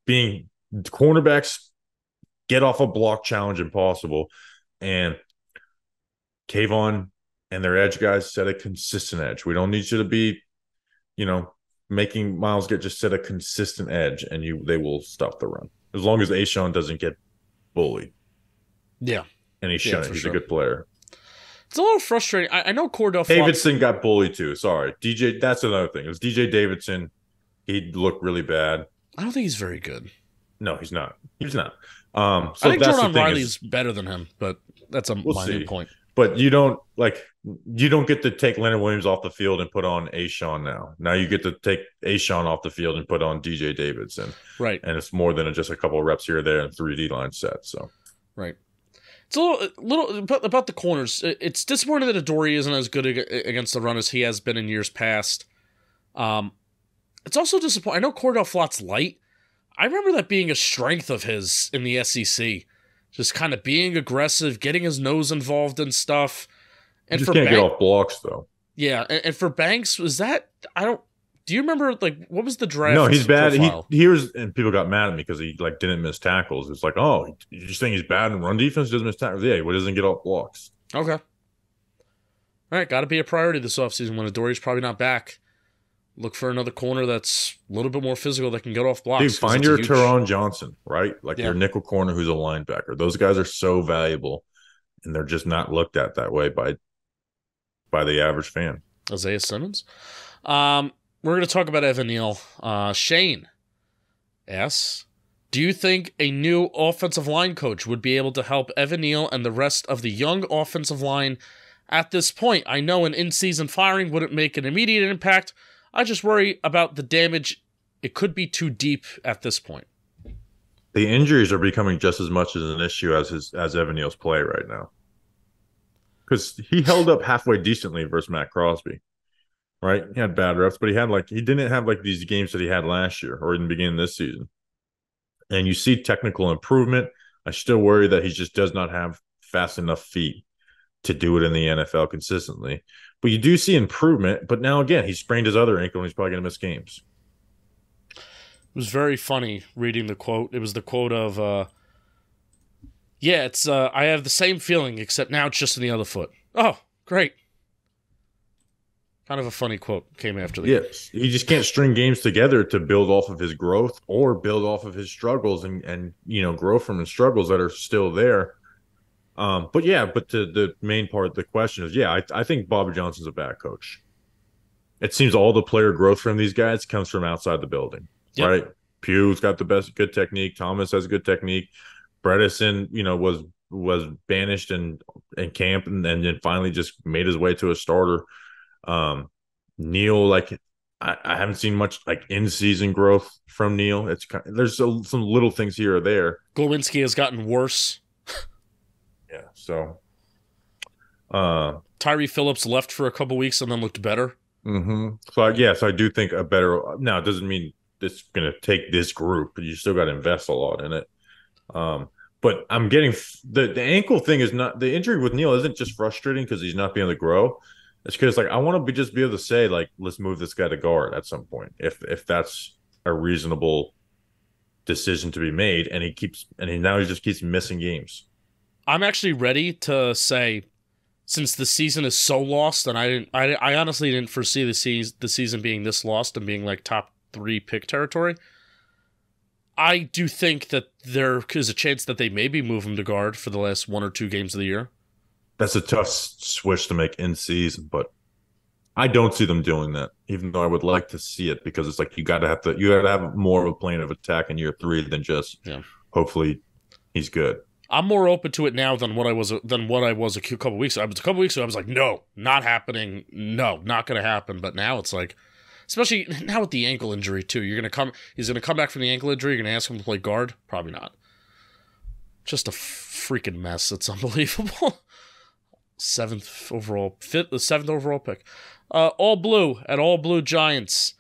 being cornerbacks get off a block challenge impossible. And Kayvon and their edge guys set a consistent edge. We don't need you to be, making Miles get just set a consistent edge and they will stop the run. As long as Ashawn doesn't get bullied. Yeah. And he's a good player. It's a little frustrating. I know Cordell Davidson got bullied too. Sorry. DJ, that's another thing. It was DJ Davidson. He looked really bad. I don't think he's very good. No, he's not. He's not. So I think Jordan Riley's better than him, but that's a minor point. But you don't get to take Leonard Williams off the field and put on Ashawn now. Now you get to take Ashawn off the field and put on DJ Davidson. Right. And it's more than just a couple of reps here or there and 3D line sets. So right. It's a little about the corners. It's disappointing that Adoree isn't as good against the run as he has been in years past. It's also disappointing. I know Cordell Flott's light. I remember that being a strength of his in the SEC. Just kind of being aggressive, getting his nose involved in stuff. And you just can't get off blocks, though. Yeah, and for Banks, was that... Do you remember, what was the draft? No, he's bad. Profile? And people got mad at me because he, didn't miss tackles. It's like, oh, you're just saying he's bad in run defense, doesn't miss tackles? Yeah, he doesn't get off blocks. Okay. All right, got to be a priority this offseason when Adoree's probably not back. Look for another corner that's a little bit more physical that can get off blocks. Dude, find your Teron Johnson, right? Your nickel corner who's a linebacker. Those guys are so valuable, and they're just not looked at that way by the average fan. Isaiah Simmons. We're going to talk about Evan Neal. Shane asks, do you think a new offensive line coach would be able to help Evan Neal and the rest of the young offensive line at this point? I know an in-season firing wouldn't make an immediate impact. I just worry about the damage. It could be too deep at this point. The injuries are becoming just as much as an issue as Evan Neal's play right now. Because he held up halfway decently versus Matt Crosby. Right? He had bad reps, but he didn't have these games that he had last year or in the beginning of this season. And you see technical improvement. I still worry that he just does not have fast enough feet to do it in the NFL consistently. But you do see improvement. But now again, he sprained his other ankle and he's probably going to miss games. It was very funny reading the quote. It was the quote of, it's I have the same feeling, except now it's just in the other foot. Oh, great. Kind of a funny quote came after the game. Yes, he just can't string games together to build off of his growth or build off of his struggles and grow from his struggles that are still there. But the main part of the question is, I think Bobby Johnson's a bad coach. It seems all the player growth from these guys comes from outside the building, right? Pugh's got the good technique. Thomas has good technique. Bredesen, was banished in camp and then finally just made his way to a starter. Neal, I haven't seen much in-season growth from Neal. It's there's some little things here or there. Glowinski has gotten worse. Yeah, so Tyree Phillips left for a couple weeks and then looked better. Mm-hmm. So I do think a better. Now it doesn't mean it's going to take this group, but you still got to invest a lot in it. But I'm getting the ankle thing is not the injury with Neal isn't just frustrating because he's not being able to grow. It's because like I want to just be able to say like let's move this guy to guard at some point if that's a reasonable decision to be made, and now he just keeps missing games. I'm actually ready to say, since the season is so lost, and I honestly didn't foresee the season being this lost and being like top 3 pick territory. I do think that there is a chance that they maybe move him to guard for the last 1 or 2 games of the year. That's a tough switch to make in season, but I don't see them doing that, even though I would like to see it because it's like you got to have more of a plan of attack in year 3 than just hopefully he's good. I'm more open to it now than what I was a couple weeks ago. A couple weeks ago, I was like, no, not happening. No, not going to happen. But now it's like, especially now with the ankle injury too. He's going to come back from the ankle injury. You're going to ask him to play guard? Probably not. Just a freaking mess. It's unbelievable. 7th overall pick. All blue at All Blue Giants.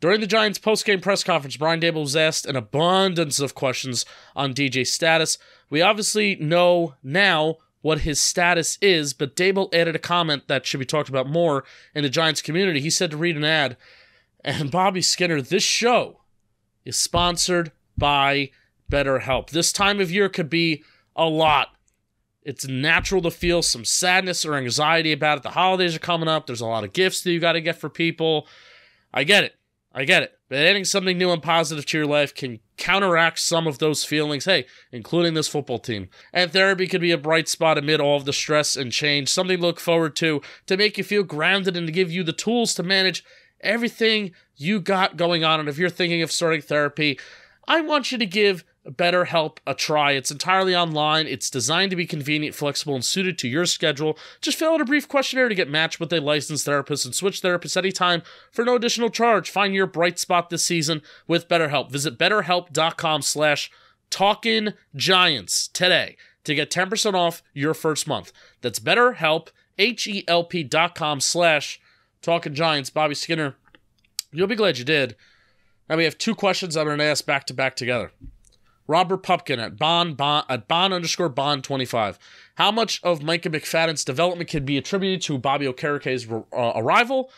During the Giants' post-game press conference, Brian Daboll was asked an abundance of questions on DJ's status. We obviously know now what his status is, but Daboll added a comment that should be talked about more in the Giants community. He said to read an ad, and Bobby Skinner, this show is sponsored by BetterHelp. This time of year could be a lot. It's natural to feel some sadness or anxiety about it. The holidays are coming up. There's a lot of gifts that you got to get for people. I get it. But adding something new and positive to your life can counteract some of those feelings, hey, including this football team. And therapy could be a bright spot amid all of the stress and change, something to look forward to make you feel grounded and to give you the tools to manage everything you got going on. And if you're thinking of starting therapy, I want you to give BetterHelp a try. It's entirely online. It's designed to be convenient, flexible, and suited to your schedule. Just fill out a brief questionnaire to get matched with a licensed therapist and switch therapists anytime for no additional charge. Find your bright spot this season with BetterHelp. Visit BetterHelp.com/TalkinGiants today to get 10% off your first month. That's BetterHelp, HELP.com/TalkinGiants. Bobby Skinner, you'll be glad you did. Now we have 2 questions I'm going to ask back to back together. Robert Pupkin at Bond_Bond25. How much of Micah McFadden's development can be attributed to Bobby Okereke's arrival?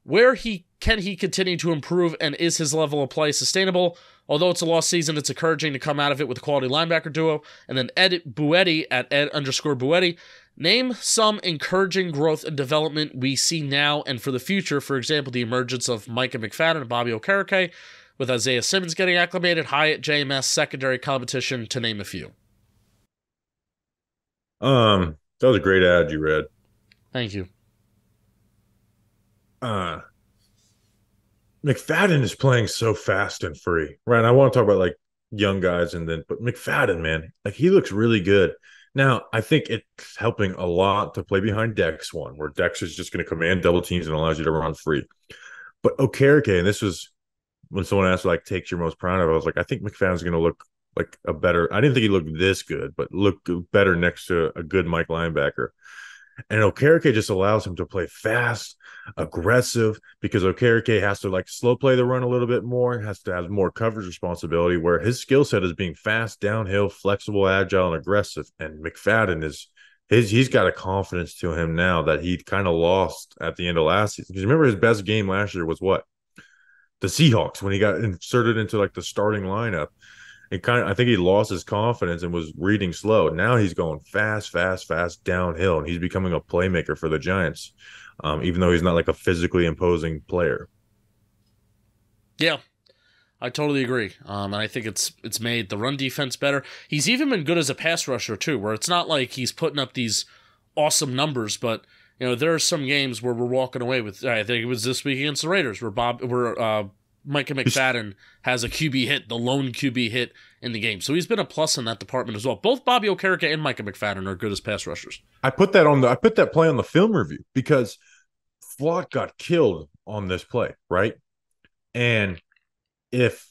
Where can he continue to improve, and is his level of play sustainable? Although it's a lost season, it's encouraging to come out of it with a quality linebacker duo. And then Ed Buetti at Ed_Buetti. Name some encouraging growth and development we see now and for the future. For example, the emergence of Micah McFadden and Bobby Okereke, with Isaiah Simmons getting acclimated, Hyatt, JMS, secondary competition, to name a few. That was a great ad you read. Thank you. McFadden is playing so fast and free, right? I want to talk about like young guys, but McFadden, man, like he looks really good. Now, I think it's helping a lot to play behind Dex one, where Dex is just going to command double teams and allows you to run free. But Okereke, and this was when someone asked, like, takes you're most proud of, I was like, I think McFadden's going to look like a better – I didn't think he looked this good, but look better next to a good Mike linebacker. And Okereke just allows him to play fast, aggressive, because Okereke has to, like, slow play the run a little bit more, has to have more coverage responsibility, where his skill set is being fast, downhill, flexible, agile, and aggressive. And McFadden he's got a confidence to him now that he kind of lost at the end of last season. Because remember, his best game last year was what? The Seahawks, when he got inserted into like the starting lineup. I think he lost his confidence and was reading slow. Now he's going fast downhill, and he's becoming a playmaker for the Giants, even though he's not like a physically imposing player. Yeah, I totally agree. And I think it's made the run defense better. He's even been good as a pass rusher too, where it's not like he's putting up these awesome numbers, but you know, there are some games where we're walking away with, I think it was this week against the Raiders, where Micah McFadden has a QB hit, the lone QB hit in the game. So he's been a plus in that department as well. Both Bobby Okereke and Micah McFadden are good as pass rushers. I put that play on the film review because Flott got killed on this play, right? And if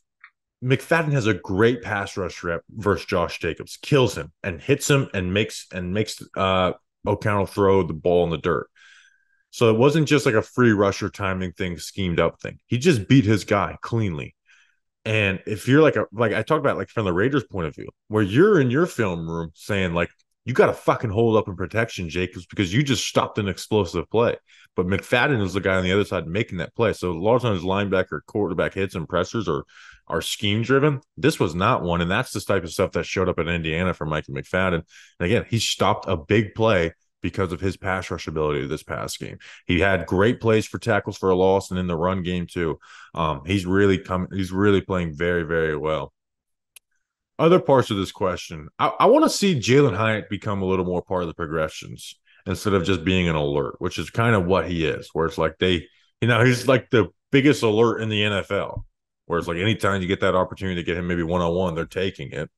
McFadden has a great pass rush rep versus Josh Jacobs, kills him and hits him and makes O'Connell throw the ball in the dirt. So it wasn't just like a free rusher timing thing, schemed up thing. He just beat his guy cleanly. And if you're like I talked about, like from the Raiders' point of view, where you're in your film room saying like, you got to fucking hold up in protection, Jacobs, because you just stopped an explosive play. But McFadden is the guy on the other side making that play. So a lot of times linebacker, quarterback hits and pressures are scheme driven. This was not one, and that's the type of stuff that showed up in Indiana for Micah McFadden. And again, he stopped a big play because of his pass rush ability this past game. He had great plays for tackles for a loss, and in the run game too. He's really playing very, very well. Other parts of this question, I want to see Jalen Hyatt become a little more part of the progressions instead of just being an alert, which is kind of what he is, where it's like he's like the biggest alert in the NFL, where it's like anytime you get that opportunity to get him maybe one-on-one, they're taking it.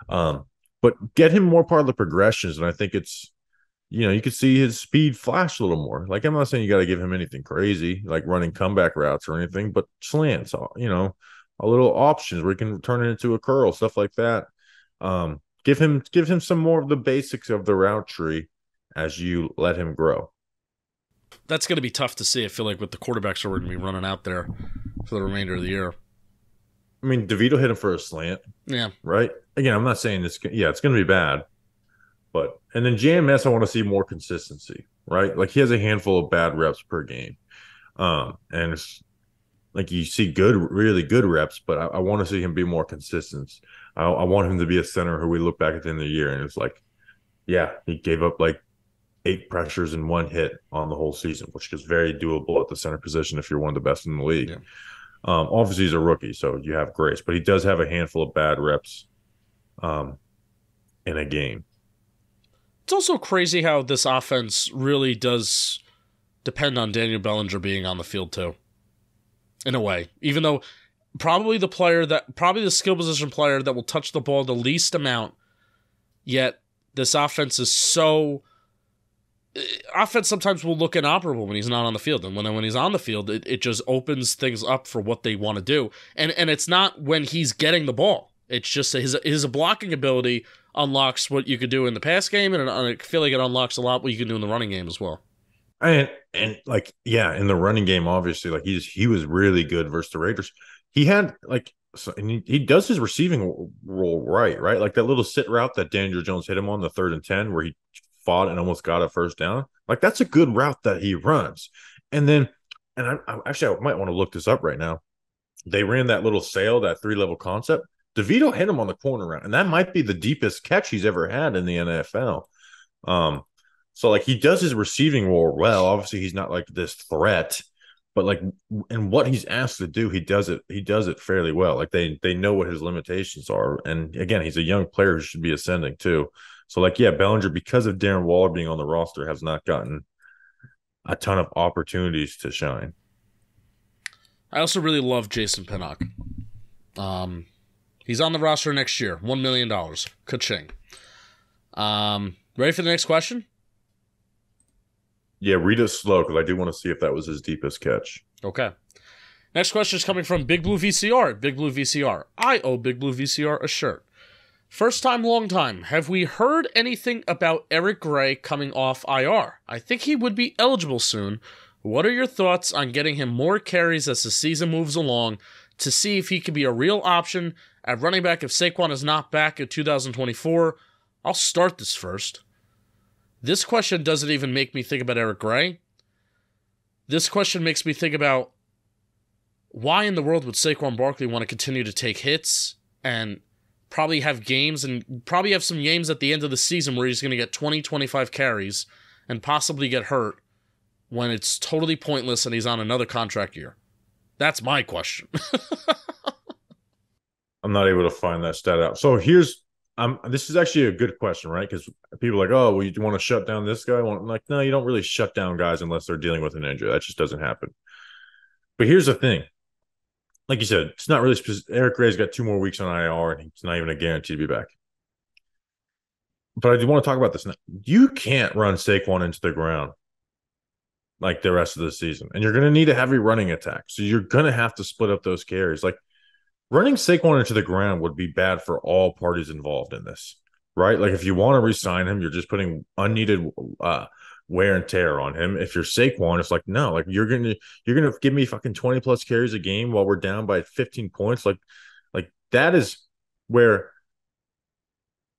But get him more part of the progressions, and I think it's, you could see his speed flash a little more. Like, I'm not saying you got to give him anything crazy, like running comeback routes or anything, but slants, a little options where he can turn it into a curl, stuff like that. Give him some more of the basics of the route tree as you let him grow. That's going to be tough to see. I feel like with the quarterbacks we're going to be running out there for the remainder of the year. I mean, DeVito hit him for a slant. Yeah. Right? Again, I'm not saying it's going to be bad. And then JMS, I want to see more consistency, right? Like, he has a handful of bad reps per game. And it's like you see really good reps, but I want to see him be more consistent. I want him to be a center who we look back at the end of the year and it's like, yeah, he gave up like 8 pressures and 1 hit on the whole season, which is very doable at the center position if you're one of the best in the league. Yeah. Obviously, he's a rookie, so you have grace, but he does have a handful of bad reps in a game. It's also crazy how this offense really does depend on Daniel Bellinger being on the field too. In a way, even though probably the skill position player that will touch the ball the least amount, yet this offense is so. Offense sometimes will look inoperable when he's not on the field, and when he's on the field, it just opens things up for what they want to do. And it's not when he's getting the ball; it's just his blocking ability unlocks what you could do in the pass game, and I feel like it unlocks a lot what you can do in the running game as well. And like, yeah, in the running game, obviously, like he was really good versus the Raiders. He had and he does his receiving role right? Like that little sit route that Daniel Jones hit him on the 3rd and 10, where he fought and almost got a first down. Like, that's a good route that he runs. And then, I might want to look this up right now. They ran that little sail, that 3-level concept. DeVito hit him on the corner route, and that might be the deepest catch he's ever had in the NFL. So like, he does his receiving role well. Obviously, he's not like this threat, but like, and what he's asked to do, he does it fairly well. Like, they know what his limitations are. And again, he's a young player who should be ascending too. So like, yeah, Bellinger, because of Darren Waller being on the roster, has not gotten a ton of opportunities to shine. I also really love Jason Pinnock. He's on the roster next year. $1 million. Ka-ching. Ready for the next question? Yeah, read it slow because I do want to see if that was his deepest catch. Okay. Next question is coming from Big Blue VCR. Big Blue VCR. I owe Big Blue VCR a shirt. First time, long time. Have we heard anything about Eric Gray coming off IR? I think he would be eligible soon. What are your thoughts on getting him more carries as the season moves along to see if he could be a real option at running back if Saquon is not back in 2024? I'll start this first. This question doesn't even make me think about Eric Gray. This question makes me think about why in the world would Saquon Barkley want to continue to take hits and probably have games and probably have some games at the end of the season where he's going to get 20, 25 carries and possibly get hurt when it's totally pointless and he's on another contract year? That's my question. I'm not able to find that stat out. So this is actually a good question, right? Because people are like, oh, well, you want to shut down this guy? I'm like, no, you don't really shut down guys unless they're dealing with an injury. That just doesn't happen. But here's the thing. Like you said, it's not really specific. Eric Gray's got 2 more weeks on IR, and he's not even a guarantee to be back. But I do want to talk about this now. You can't run Saquon into the ground like the rest of the season, and you're going to need a heavy running attack. So you're going to have to split up those carries. Like, running Saquon into the ground would be bad for all parties involved in this, right? Like, if you want to re-sign him, you're just putting unneeded wear and tear on him. If you're Saquon, it's like, no, like, you're gonna give me fucking 20 plus carries a game while we're down by 15 points. Like, that is where,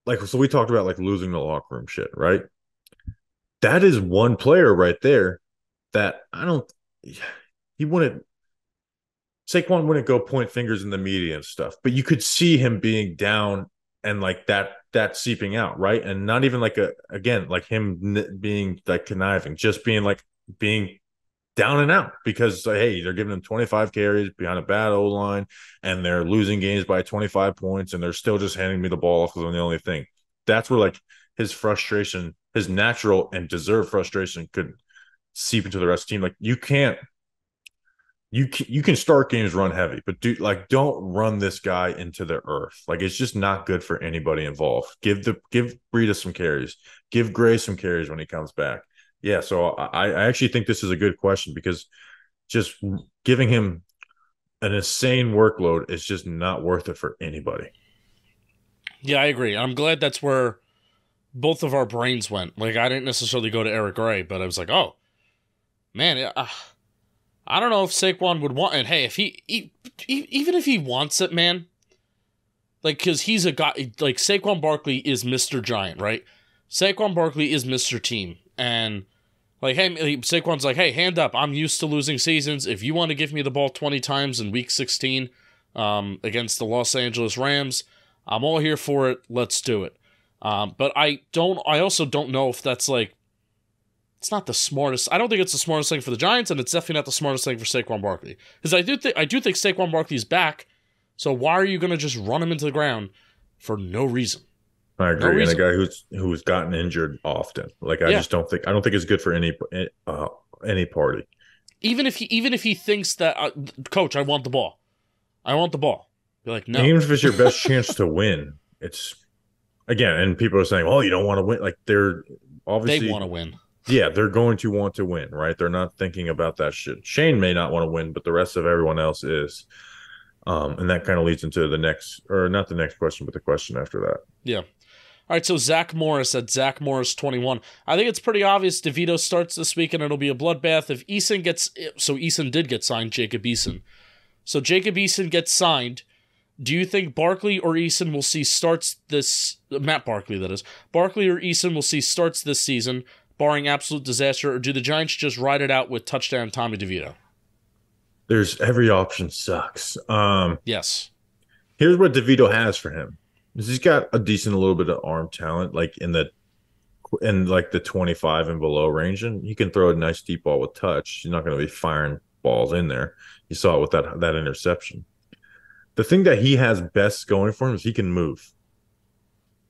like, so we talked about like losing the locker room shit, right? That is one player right there that he wouldn't, Saquon wouldn't go point fingers in the media and stuff, but you could see him being down and like that seeping out, right? And not even like like him being like conniving, just being down and out because hey, they're giving him 25 carries behind a bad O line, and they're losing games by 25 points, and they're still just handing me the ball because I'm the only thing. That's where like his frustration, his natural and deserved frustration, could seep into the rest of the team. Like you can start games run heavy, but don't run this guy into the earth. Like it's just not good for anybody involved. Give Breida some carries, give Gray some carries when he comes back. Yeah, so I actually think this is a good question because just giving him an insane workload is just not worth it for anybody. Yeah, I agree. I'm glad that's where both of our brains went. Like, I didn't necessarily go to Eric Gray, but I was like, oh, man, I don't know if Saquon would want it. Hey, if even if he wants it, man, like, because he's a guy, like, Saquon Barkley is Mr. Giant, right? Saquon Barkley is Mr. Team. And, like, hey, Saquon's like, hey, hand up. I'm used to losing seasons. If you want to give me the ball 20 times in week 16 against the Los Angeles Rams, I'm all here for it. Let's do it. But I also don't know if that's, like, it's not the smartest. I don't think it's the smartest thing for the Giants, and it's definitely not the smartest thing for Saquon Barkley. Because I do think Saquon Barkley's back. So why are you going to just run him into the ground for no reason? I agree. No reason. And a guy who's gotten injured often. Like I don't think it's good for any party. Even if he thinks that, Coach, I want the ball. You're like, no. And even if it's your best chance to win, it's again. And people are saying, "Oh, you don't want to win." Like they're obviously they want to win. Yeah, they're going to want to win, right? They're not thinking about that shit. Shane may not want to win, but the rest of everyone else is. And that kind of leads into the next, or not the next question, but the question after that. Yeah. All right, so Zach Morris at Zach Morris 21. I think it's pretty obvious DeVito starts this week and it'll be a bloodbath. If Eason did get signed, Jacob Eason. So Jacob Eason gets signed. Do you think Barkley or Eason will see starts this, Matt Barkley that is, Barkley or Eason will see starts this season, barring absolute disaster, or do the Giants just ride it out with touchdown Tommy DeVito? There's every option sucks. Yes. Here's what DeVito has for him. He's got a little bit of arm talent, like in the 25 and below range, and he can throw a nice deep ball with touch. He's not going to be firing balls in there. You saw it with that interception. The thing that he has best going for him is he can move.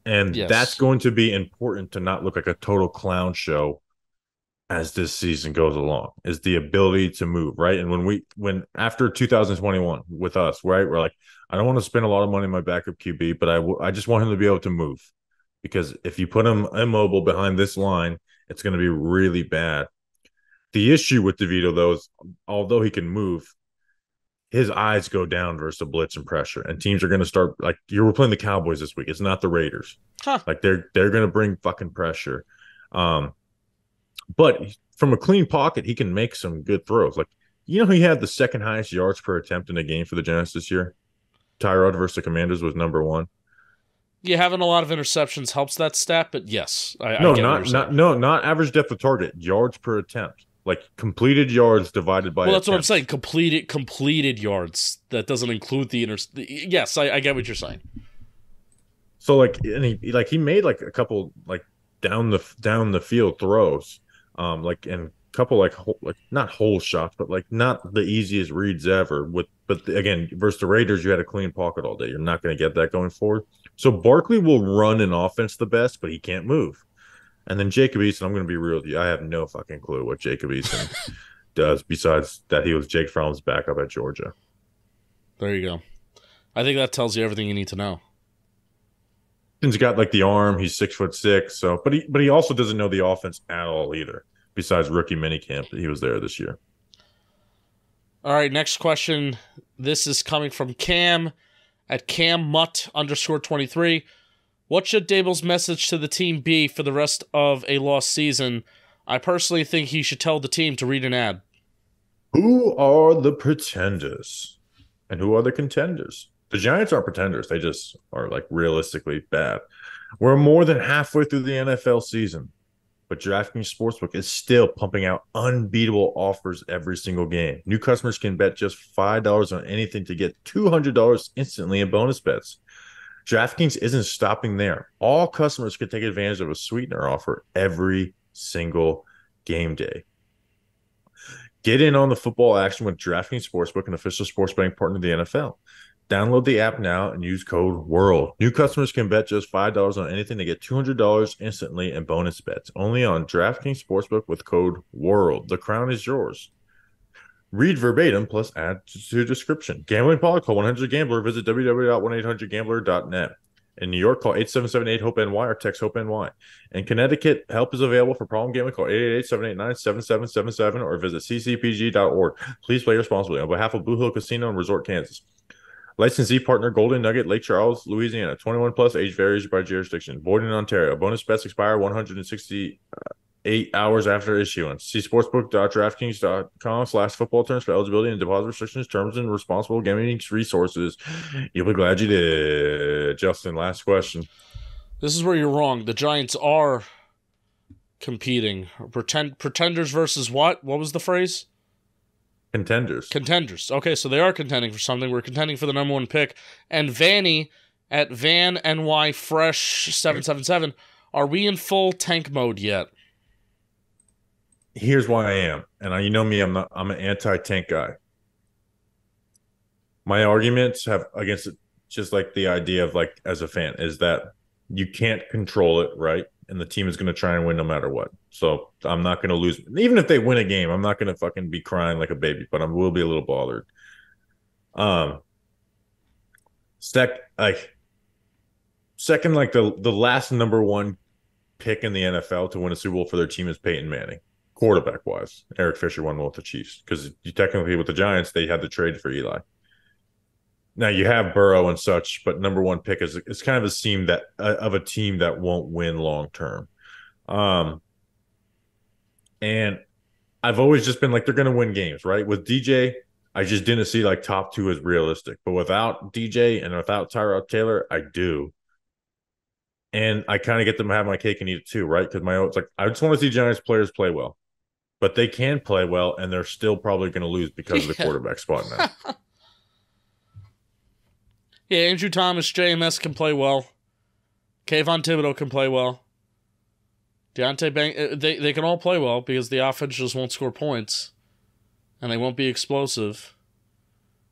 And that's going to be important to not look like a total clown show as this season goes along, is the ability to move, right? And when after 2021 with us, right, we're like, I don't want to spend a lot of money on my backup QB, but I just want him to be able to move. Because if you put him immobile behind this line, it's going to be really bad. The issue with DeVito, though, is although he can move, his eyes go down versus the blitz and pressure, and teams are going to start, like, you were playing the Cowboys this week. It's not the Raiders. Like they're going to bring fucking pressure. But from a clean pocket, he can make some good throws. Like, he had the second highest yards per attempt in a game for the Giants this year. Tyrod versus the Commanders was number 1. Yeah, having a lot of interceptions helps that stat, but yes, not average depth of target, yards per attempt. Like completed yards divided by. Well, that's attempts. What I'm saying. Completed yards. That doesn't include the Yes, I get what you're saying. So he made like a couple like down the field throws, and a couple not hole shots, but like not the easiest reads ever. But again, versus the Raiders, you had a clean pocket all day. You're not going to get that going forward. So Barkley will run an offense the best, but he can't move. And then Jacob Eason, I'm going to be real with you. I have no fucking clue what Jacob Eason does besides that he was Jake Fromm's backup at Georgia. There you go. I think that tells you everything you need to know. He's got like the arm. He's 6'6", so but he also doesn't know the offense at all either. Besides rookie minicamp, he was there this year. All right, next question. This is coming from Cam at CamMutt_23. What should Dable's message to the team be for the rest of a lost season? I personally think he should tell the team to read an ad. Who are the pretenders? And who are the contenders? The Giants are pretenders. They just are like realistically bad. We're more than halfway through the NFL season, but DraftKings Sportsbook is still pumping out unbeatable offers every single game. New customers can bet just $5 on anything to get $200 instantly in bonus bets. DraftKings isn't stopping there. All customers can take advantage of a sweetener offer every single game day. Get in on the football action with DraftKings Sportsbook, an official sports betting partner of the NFL. Download the app now and use code WORLD. New customers can bet just $5 on anything to get $200 instantly in bonus bets. Only on DraftKings Sportsbook with code WORLD. The crown is yours. Read verbatim plus add to description. Gambling problem? Call 1-800-GAMBLER. Visit www.1800gambler.net. In New York, call 877-8-HOPE-NY or text HOPE-NY. In Connecticut, help is available for problem gambling. Call 888-789-7777 or visit ccpg.org. Please play responsibly. On behalf of Blue Hill Casino and Resort, Kansas. Licensee partner Golden Nugget, Lake Charles, Louisiana. 21 plus, age varies by jurisdiction. Void in Ontario. Bonus bets expire 168 hours after issuance. See sportsbook.draftkings.com/football terms for eligibility and deposit restrictions, terms, and responsible gambling resources. You'll be glad you did. Justin, last question. This is where you're wrong. The Giants are competing. Pretenders versus what? What was the phrase? Contenders. Contenders. Okay, so they are contending for something. We're contending for the number one pick. And Vanny at Van NY Fresh 777. Are we in full tank mode yet? Here's why I am. And you know me, I'm an anti-tank guy. My arguments have against it, just like the idea of like as a fan, is that you can't control it, right? And the team is going to try and win no matter what. So I'm not going to lose. Even if they win a game, I'm not going to fucking be crying like a baby, but I will be a little bothered. Second, like the last number one pick in the NFL to win a Super Bowl for their team is Peyton Manning, quarterback wise. Eric Fisher won with the Chiefs because you technically with the Giants they had to trade for Eli. Now you have Burrow and such, but number one pick is kind of a team that won't win long term. And I've always just been like they're going to win games, right? With DJ, I just didn't see like top two as realistic, but without DJ and without Tyrod Taylor, I do. And I kind of get them to have my cake and eat it too, right? Because it's like I just want to see Giants players play well, but they can play well, and they're still probably going to lose because of the quarterback spot now. Yeah, Andrew Thomas, JMS can play well. Kayvon Thibodeau can play well. Deontay Bank, they can all play well because the offense just won't score points, and they won't be explosive.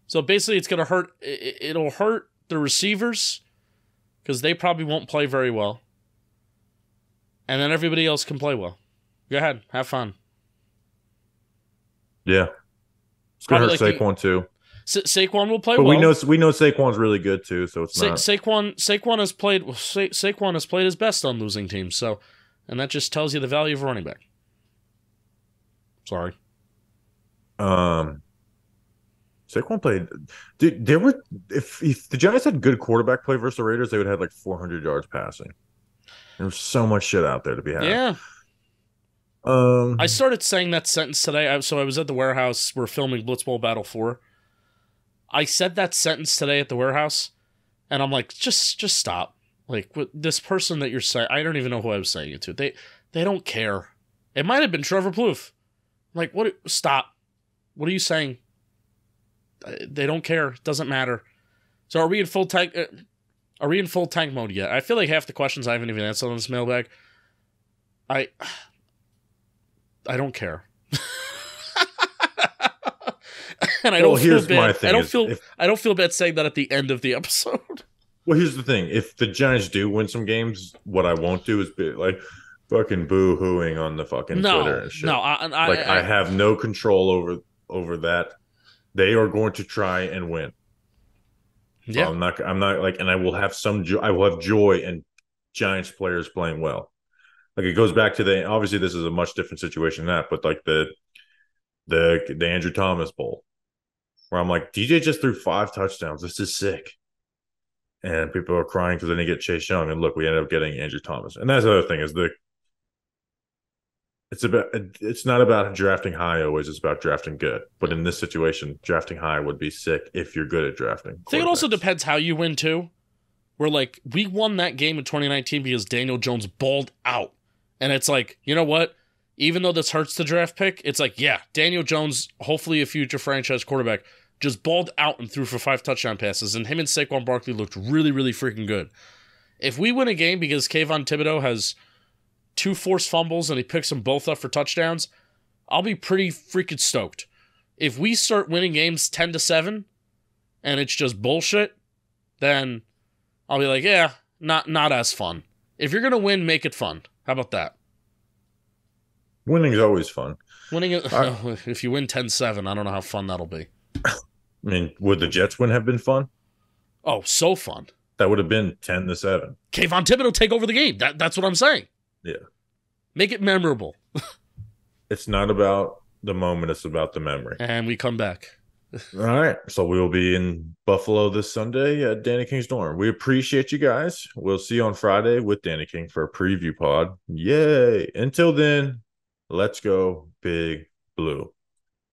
So basically, it's gonna hurt. It'll hurt the receivers because they probably won't play very well, and then everybody else can play well. Go ahead, have fun. Yeah, it's gonna hurt Saquon too. Saquon will play but well. we know Saquon's really good too, so it's not. Saquon has played his best on losing teams, so, and that just tells you the value of a running back. Sorry. Saquon played. Dude, if the Giants had good quarterback play versus the Raiders, they would have had like 400 yards passing. There's so much shit out there to be had. Yeah. I started saying that sentence today. So I was at the warehouse. We're filming Blitzball Battle 4. I said that sentence today at the warehouse, and I'm like, just stop. Like, this person that you're saying, I don't even know who I was saying it to. They don't care. It might have been Trevor Plouffe. Like, what? Stop. What are you saying? They don't care. It doesn't matter. So are we in full tank? Are we in full tank mode yet? I feel like half the questions I haven't even answered on this mailbag. I don't care. And I don't feel bad. I don't feel bad saying that at the end of the episode. Well, here's the thing: if the Giants do win some games, what I won't do is be like fucking boo-hooing on the fucking Twitter and shit. No, I have no control over that. They are going to try and win. Yeah, so I'm not like, and I will have I will have joy in Giants players playing well. Like it goes back to obviously this is a much different situation than that, but like the Andrew Thomas Bowl, where I'm like, DJ just threw 5 touchdowns. This is sick. And people are crying because they didn't get Chase Young. And look, we ended up getting Andrew Thomas. And that's the other thing is It's not about drafting high always, it's about drafting good. But in this situation, drafting high would be sick if you're good at drafting. I think it also depends how you win too. We're like, we won that game in 2019 because Daniel Jones balled out. And it's like, you know what? Even though this hurts the draft pick, it's like, yeah, Daniel Jones, hopefully a future franchise quarterback, just balled out and threw for 5 touchdown passes. And him and Saquon Barkley looked really, really freaking good. If we win a game because Kayvon Thibodeau has 2 forced fumbles and he picks them both up for touchdowns, I'll be pretty freaking stoked. If we start winning games 10-7 and it's just bullshit, then I'll be like, yeah, not as fun. If you're going to win, make it fun. How about that? Winning is always fun. If you win 10-7, I don't know how fun that'll be. I mean, would the Jets win have been fun? Oh, so fun. That would have been 10-7. Kayvon Thibodeau take over the game. That's what I'm saying. Yeah. Make it memorable. It's not about the moment, it's about the memory. And we come back. All right. So we will be in Buffalo this Sunday at Danny King's Dorm. We appreciate you guys. We'll see you on Friday with Danny King for a preview pod. Yay. Until then, let's go Big Blue.